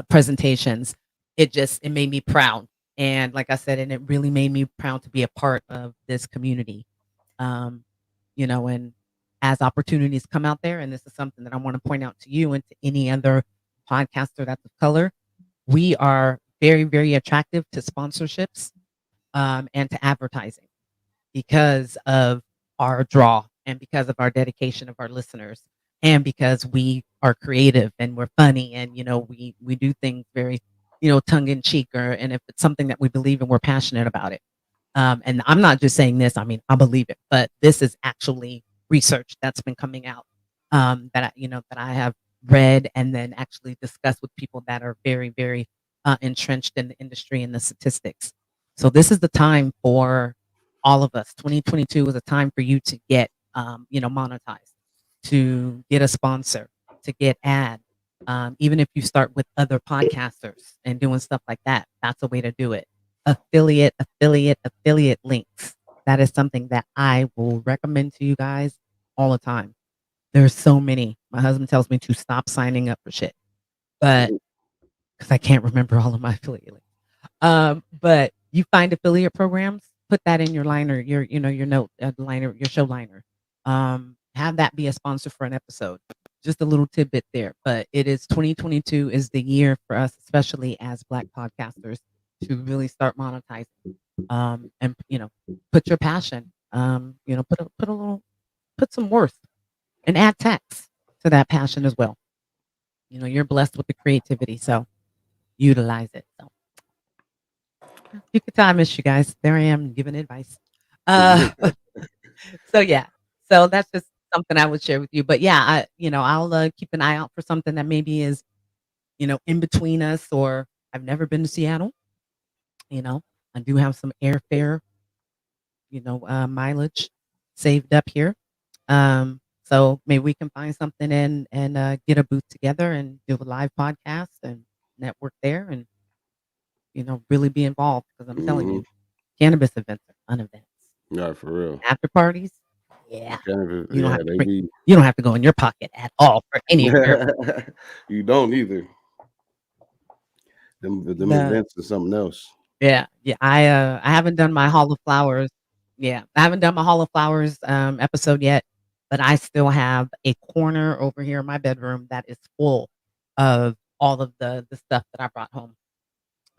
E: presentations, it made me proud. And like I said, and it really made me proud to be a part of this community. Um, and as opportunities come out there, and this is something that I want to point out to you and to any other podcaster that's of color, we are very, very attractive to sponsorships and to advertising because of our draw and because of our dedication of our listeners and because we are creative and we're funny and we do things very tongue in cheek, and if it's something that we believe in, we're passionate about it. And I'm not just saying this, I mean, I believe it, but this is actually research that's been coming out, that I have read and then actually discussed with people that are very, very entrenched in the industry and the statistics. So this is the time for all of us. 2022 is a time for you to get, monetized, to get a sponsor, to get ad. Even if you start with other podcasters and doing stuff like that, that's a way to do it. Affiliate links. That is something that I will recommend to you guys all the time. There's so many. My husband tells me to stop signing up for shit, but because I can't remember all of my affiliate links. But you find affiliate programs, put that in your liner, your note liner, your show liner. Have that be a sponsor for an episode. Just a little tidbit there. But it is 2022 is the year for us, especially as Black podcasters, to really start monetizing. And put your passion. Put some worth and add text to that passion as well. You're blessed with the creativity, so utilize it. So you could tell I miss you guys. There I am giving advice. So yeah, so that's just something I would share with you. But yeah, I'll keep an eye out for something that maybe is, in between us. Or I've never been to Seattle. I do have some airfare, mileage saved up here. So maybe we can find something and get a booth together and do a live podcast and network there and, really be involved, because I'm telling you, cannabis events are fun events.
B: Yeah, for real.
E: After parties, yeah.
B: Cannabis,
E: You don't
B: yeah,
E: have to
B: they
E: bring,
B: be.
E: you don't have to go in your pocket at all for any of your
B: You don't either. Them
E: No.
B: events are something else.
E: Yeah. I haven't done my Hall of Flowers. Yeah, I haven't done my Hall of Flowers episode yet, but I still have a corner over here in my bedroom that is full of all of the stuff that I brought home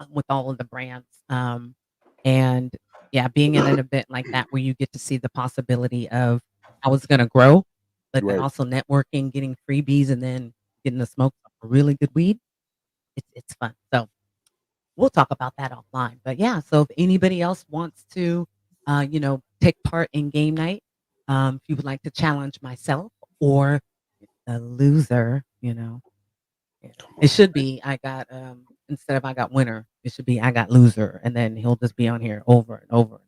E: with all of the brands. And yeah, being in an event like that where you get to see the possibility of how it's going to grow, but then
B: Right.
E: also networking, getting freebies, and then getting to smoke some really good weed. It's fun. So we'll talk about that offline. But yeah, so if anybody else wants to, take part in game night, if you would like to challenge myself or the loser, it should be I got instead of I got winner, it should be I got loser, and then he'll just be on here over and over.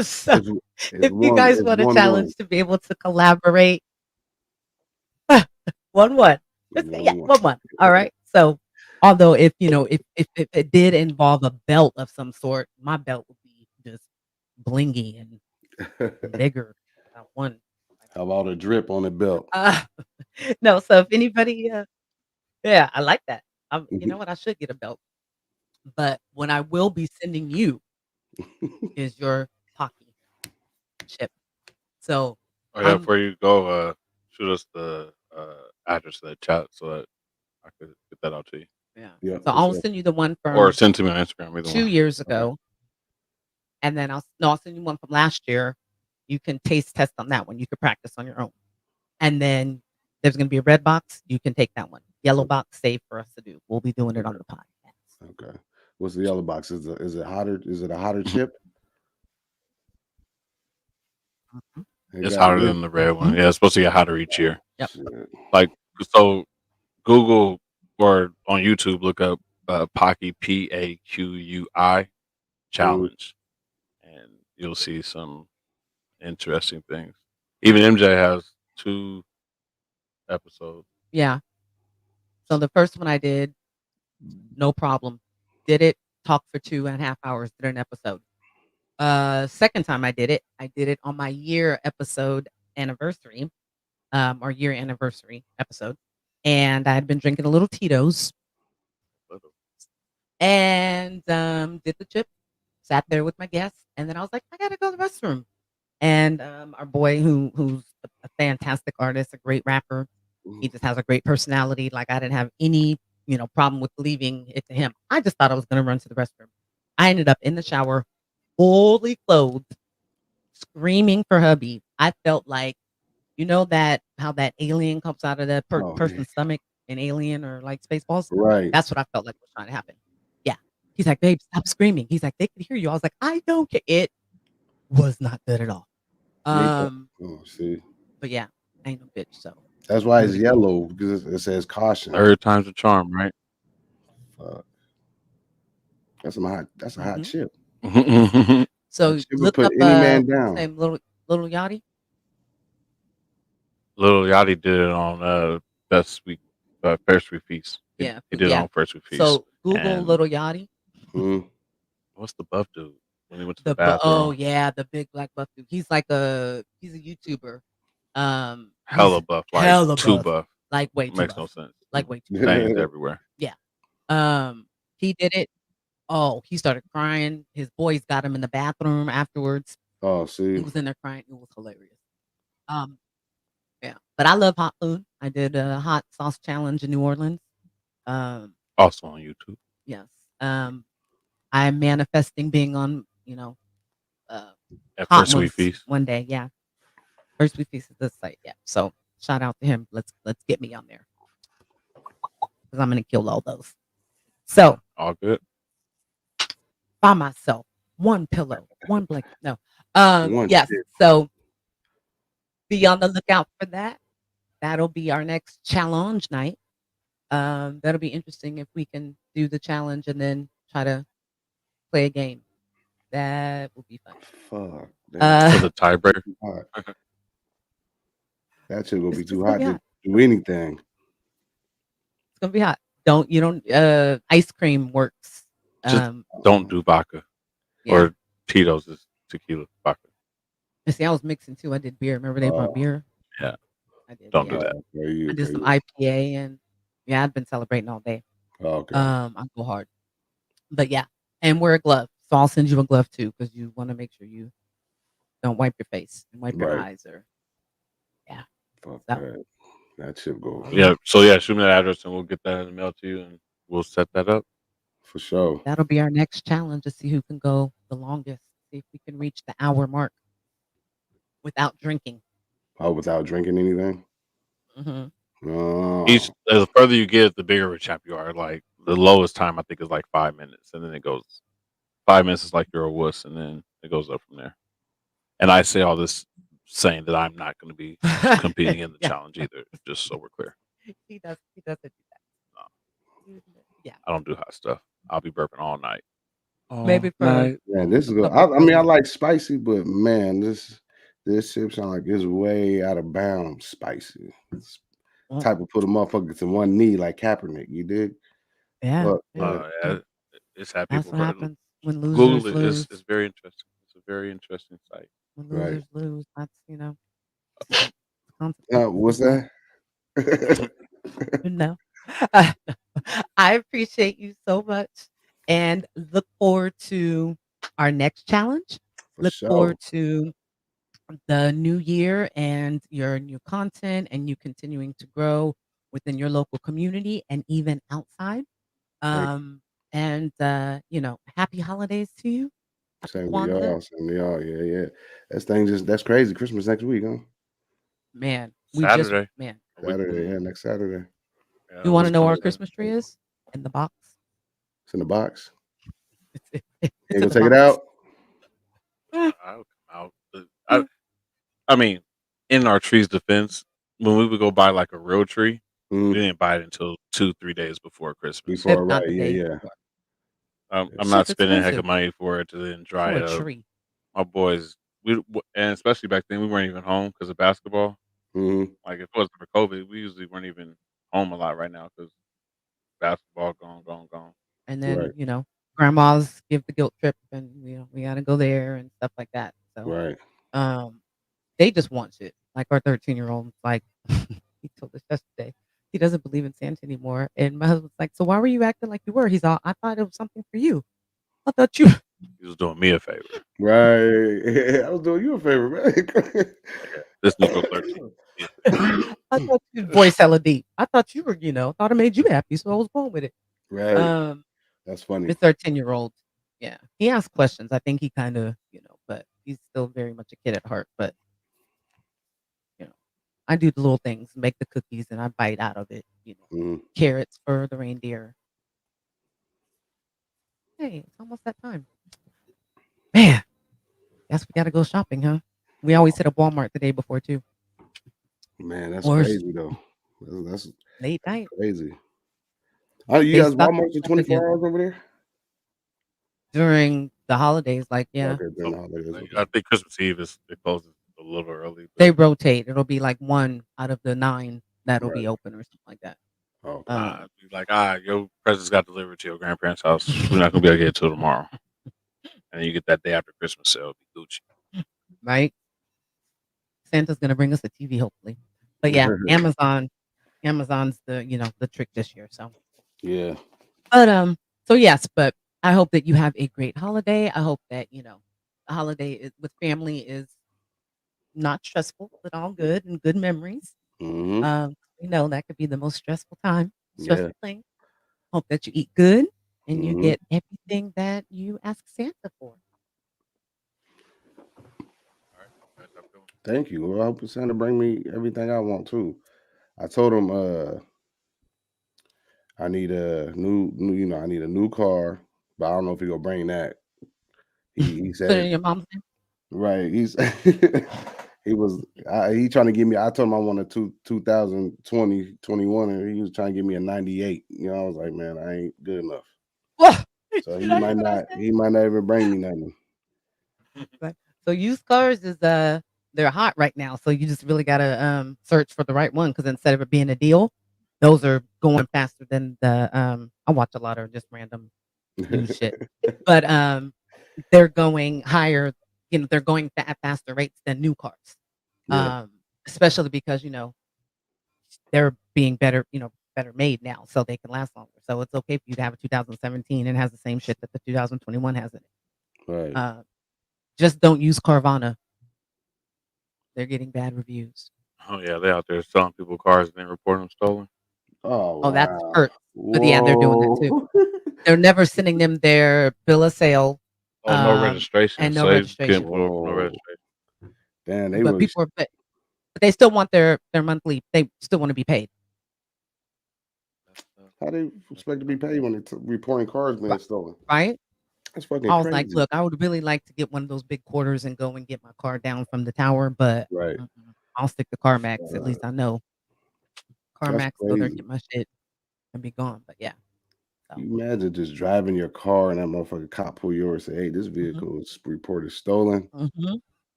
E: So
B: It's
E: if you guys want a
B: 1-1.
E: challenge to be able to collaborate, 1-1. Yeah,
B: 1-1.
E: 1-1. All right. So although if it did involve a belt of some sort, my belt would be just blingy and bigger. I won.
B: Have all the drip on the belt.
E: No, so if anybody, yeah, I like that. You know what? I should get a belt. But what I will be sending you is your hockey chip. So
F: Oh yeah, before you go, shoot us the address of the chat so that I could get that out to you.
E: yeah. So I'll send you the one from
F: Or send to me on Instagram. Either
E: 2
F: one.
E: years ago. And then I'll send you one from last year. You can taste test on that one. You could practice on your own. And then there's going to be a red box. You can take that one. Yellow box, save for us to do. We'll be doing it on the podcast.
B: Okay. What's the yellow box? Is it hotter? Is it a hotter chip?
F: It's hotter than the red one. Yeah, it's supposed to get hotter each year.
E: Yep.
F: Like, so Google or on YouTube, look up Paqui, Paqui challenge, and you'll see some interesting things. Even MJ has 2 episodes.
E: Yeah. So the first one I did, no problem. Did it, talked for 2.5 hours, did an episode. Second time I did it on my year episode, anniversary, our year anniversary episode, and I had been drinking a little Tito's and did the chip, sat there with my guests, and then I was like, I gotta go to the restroom. And our boy, who's a fantastic artist, a great rapper, he just has a great personality. Like I didn't have any, problem with leaving it to him. I just thought I was gonna run to the restroom. I ended up in the shower, fully clothed, screaming for hubby. I felt like, that how that alien comes out of that person's stomach, an alien or like Spaceballs.
B: Right.
E: That's what I felt like was trying to happen. Yeah. He's like, babe, stop screaming. He's like, they could hear you. I was like, I don't care. It was not good at all.
B: See.
E: But yeah, I ain't no bitch. So
B: that's why it's yellow, because it says caution.
F: Third time's a charm, right?
B: That's a hot chip.
E: So look
B: put
E: up
B: any man down.
E: Name, little Yachty.
F: Little Yachty did it on First Week Feast. He did it on First Week Feast.
E: So Google Little Yachty.
F: What's the buff dude when he went to the bathroom?
E: Oh yeah, the big black buff dude. He's like he's a YouTuber.
F: Hella buff, like hella too buff.
E: Like way too
F: makes
E: buff.
F: no sense.
E: Like way too
F: Veins everywhere.
E: Yeah. He did it. Oh, he started crying. His boys got him in the bathroom afterwards.
B: Oh, see.
E: He was in there crying. It was hilarious. Yeah. But I love hot food. I did a hot sauce challenge in New Orleans.
F: Also on YouTube.
E: Yes. I'm manifesting being on,
F: at First Week Feast
E: one day. Yeah. First Week Feast is this site. Yeah. So shout out to him. Let's get me on there. Because I'm gonna kill all those. So
F: all good.
E: By myself, one pillow, one blanket. No. Yes. So be on the lookout for that. That'll be our next challenge night. That'll be interesting if we can do the challenge and then try to play a game. That will be fun.
B: Fuck.
F: For the tiebreaker.
B: That shit gonna be too hot to do anything.
E: It's gonna be hot. Ice cream works.
F: Just don't do vodka or Tito's is tequila vodka.
E: And see, I was mixing too. I did beer. Remember they brought beer?
F: Yeah.
E: I did.
F: Don't do that.
E: I did some IPA and I've been celebrating all day.
B: Okay.
E: I go hard. But yeah. And wear a glove. So I'll send you a glove too, because you want to make sure you don't wipe your face and wipe your eyes or
B: Fuck that chip go.
F: Yeah. So yeah, shoot me that address and we'll get that in the mail to you and we'll set that up.
B: For sure.
E: That'll be our next challenge to see who can go the longest. See if we can reach the hour mark without drinking.
B: Oh, without drinking anything?
E: Mm-hmm.
F: As the further you get, the bigger of a champ you are. Like the lowest time I think is like 5 minutes, and then it goes 5 minutes is like you're a wuss, and then it goes up from there. And I say all this saying that I'm not going to be competing in the challenge either, just so we're clear.
E: He doesn't do that.
B: No.
E: Yeah.
F: I don't do hot stuff. I'll be burping all night.
E: Maybe for
B: man, this is good. I mean, I like spicy, but man, this chip sound like it's way out of bounds spicy. It's type of put a motherfucker to one knee like Kaepernick. You dig?
E: Yeah.
F: It's had
E: That's
F: people.
E: what happens when losers
F: Google it.
E: lose.
F: It's very interesting. It's a very interesting site.
E: When losers lose, that's
B: what's that?
E: No. I appreciate you so much and look forward to our next challenge. Look forward to the new year and your new content and you continuing to grow within your local community and even outside. And happy holidays to you.
B: Same to y'all. Yeah. That's crazy. Christmas next week, huh?
E: Man,
F: Saturday.
B: Next Saturday.
E: Yeah, you want to know where our Christmas tree is? In the box.
B: It's in the box.
E: It's
B: you gonna take it out?
F: I'll come out. I mean, in our tree's defense, when we would go buy like a real tree, we didn't buy it until 2-3 days before Christmas.
B: Yeah.
F: I'm not spending a heck of money for it to then dry
E: up.
F: Tree. My boys, and especially back then, we weren't even home because of basketball. Like if it wasn't for COVID, we usually weren't even home a lot right now because basketball gone.
E: And then grandmas give the guilt trip, and we got to go there and stuff like that. So they just want shit. Like our 13-year-old, like he told us yesterday, he doesn't believe in Santa anymore. And my husband's like, so why were you acting like you were? He's all, I thought it was something for you. I thought you.
F: He was doing me a favor.
B: Right. I was doing you a favor, man.
F: This Negro 13.
E: I thought your voice hella deep. I thought you were, thought it made you happy, so I was going with it.
B: Right. That's funny.
E: His 13-year-old, yeah, he asks questions. I think he kind of, but he's still very much a kid at heart. But I do the little things, make the cookies, and I bite out of it. Carrots for the reindeer. Hey, it's almost that time. Man, guess we got to go shopping, huh? We always hit a Walmart the day before too.
B: Man, that's crazy though. That's
E: late night.
B: Crazy. Oh, you guys Walmart for 24 hours over there?
E: During the holidays, like, yeah.
B: Okay, during the holidays. Okay.
F: I think Christmas Eve it closes a little early.
E: They rotate. It'll be like 1 out of the 9 that'll be open or something like that.
B: Oh,
F: like, your presents got delivered to your grandparents' house. We're not gonna be able to get it till tomorrow. And then you get that day after Christmas, so it'll be Gucci.
E: Right? Santa's gonna bring us a TV, hopefully. But yeah, Amazon's the trick this year. So
B: yeah.
E: But so yes, but I hope that you have a great holiday. I hope that the holiday with family is not stressful, but all good and good memories. That could be the most stressful thing. Hope that you eat good and you get everything that you ask Santa for.
B: Thank you. Well, I hope Santa bring me everything I want too. I told him I need a new I need a new car, but I don't know if he gonna bring that. He said
E: Put it in your mom's name.
B: Right. He trying to give me. I told him I want a 2020 21, and he was trying to give me a 98. I was like, man, I ain't good enough. So he might not even bring me nothing.
E: Right. So used cars is they're hot right now. So you just really gotta search for the right one, because instead of it being a deal, those are going faster than the I watch a lot of just random news shit. But they're going higher, they're going at faster rates than new cars. Especially because they're being better made now, so they can last longer. So it's okay for you to have a 2017 and has the same shit that the 2021 has in it.
B: Right.
E: Just don't use Carvana. They're getting bad reviews.
F: Oh yeah, they out there selling people cars and then reporting them stolen.
B: Oh, wow.
E: That's CURT. But yeah, they're doing that too. They're never sending them their bill of sale.
F: No registration.
E: And no registration.
F: No registration.
B: Damn,
E: but they still want their monthly. They still want to be paid.
B: How they expect to be paid when they're reporting cars being stolen?
E: Right?
B: That's fucking
E: I was
B: crazy.
E: like, look, I would really like to get one of those big quarters and go and get my car down from the tower, but I'll stick to CarMax. At least I know CarMax, go there, get my shit, and be gone. But yeah. So.
B: You imagine just driving your car and that motherfucking cop pull you over and say, hey, this vehicle is reported stolen.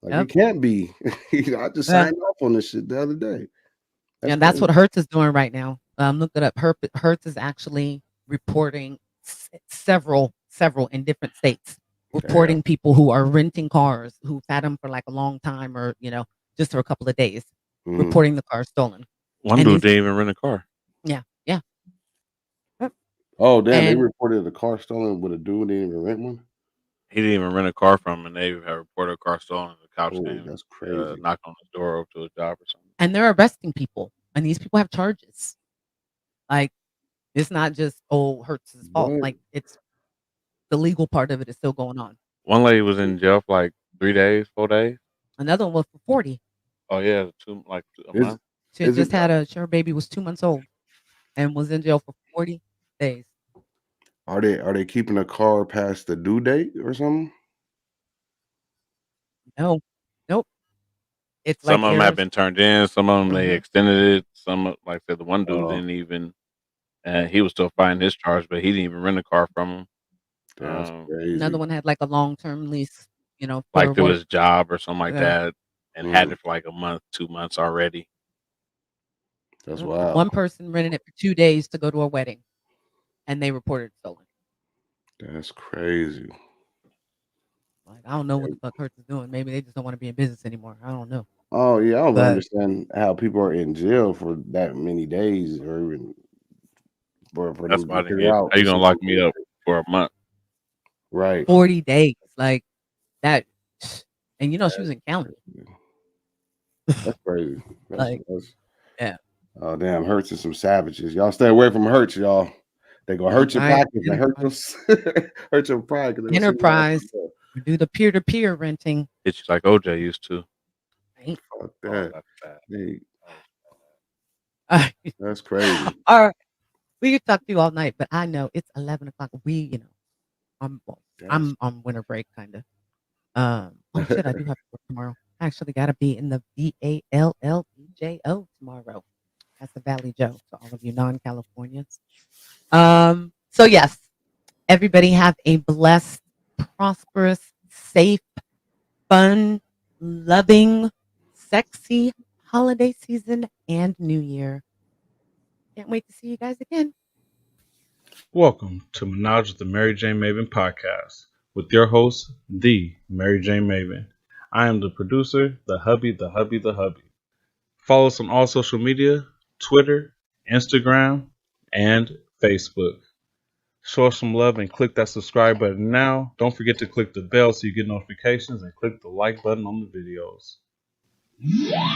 B: Like, it can't be. I just signed off on this shit the other day.
E: That's what Hertz is doing right now. Look it up. Hertz is actually reporting several in different states, reporting people who are renting cars, who've had them for like a long time or, just for a couple of days, reporting the car stolen.
F: One dude didn't even rent a car.
E: Yeah.
B: Oh, damn. They reported the car stolen with a dude didn't even rent one?
F: He didn't even rent a car from him, and they have reported a car stolen. The cops came,
B: that's crazy.
F: Knocked on his door over to a job or something.
E: And they're arresting people, and these people have charges. Like, it's not just Hertz's fault. Like, it's the legal part of it is still going on.
F: One lady was in jail for like 3 days, 4 days.
E: Another one was for 40.
F: Oh yeah, a month.
E: She just had her baby was 2 months old, and was in jail for 40 days.
B: Are they keeping a car past the due date or something?
E: No, nope. It's
F: some of them have been turned in. Some of them they extended it. Some, like I said, the one dude didn't even. He was still fighting his charge, but he didn't even rent a car from him.
B: That's crazy.
E: Another one had like a long-term lease,
F: like through his job or something like that, and had it for like a month, 2 months already.
B: That's wild.
E: One person rented it for 2 days to go to a wedding, and they reported it stolen.
B: That's crazy.
E: Like, I don't know what the fuck Hertz is doing. Maybe they just don't want to be in business anymore. I don't know.
B: Oh yeah, I don't
E: But
B: understand how people are in jail for that many days, or even for
F: That's
B: them
F: why I
B: to
F: didn't
B: figure
F: get it.
B: out
F: How you
B: the
F: gonna lock me
B: situation.
F: up for a month?
B: Right.
E: 40 days, like that, and she was in county.
B: That's crazy.
E: Like,
B: That's
E: yeah,
B: oh damn, Hurts is some savages. Y'all stay away from Hurts, y'all. They gonna hurt your
E: right.
B: pockets. They hurt hurt your pride because they gonna see you out
E: Enterprise,
B: there.
E: we do the peer-to-peer renting.
F: Hit you like OJ used to.
E: Right?
B: Fuck
F: Oh,
B: that.
F: that's bad.
B: Hey,
E: All
B: that's crazy.
E: right, we could talk to you all night, but I know it's 11 o'clock. I'm
B: That's
E: on winter break, kind of. Oh shit, I do have to work tomorrow. I actually got to be in the VALLEJO tomorrow. That's the Valley Joe to all of you non-Californians. So yes, everybody have a blessed, prosperous, safe, fun, loving, sexy holiday season and New Year. Can't wait to see you guys again.
C: Welcome to Menage with the MariJayne Maven podcast with your host, the MariJayne Maven. I am the producer, the hubby. Follow us on all social media, Twitter, Instagram, and Facebook. Show us some love and click that subscribe button now. Don't forget to click the bell so you get notifications and click the like button on the videos.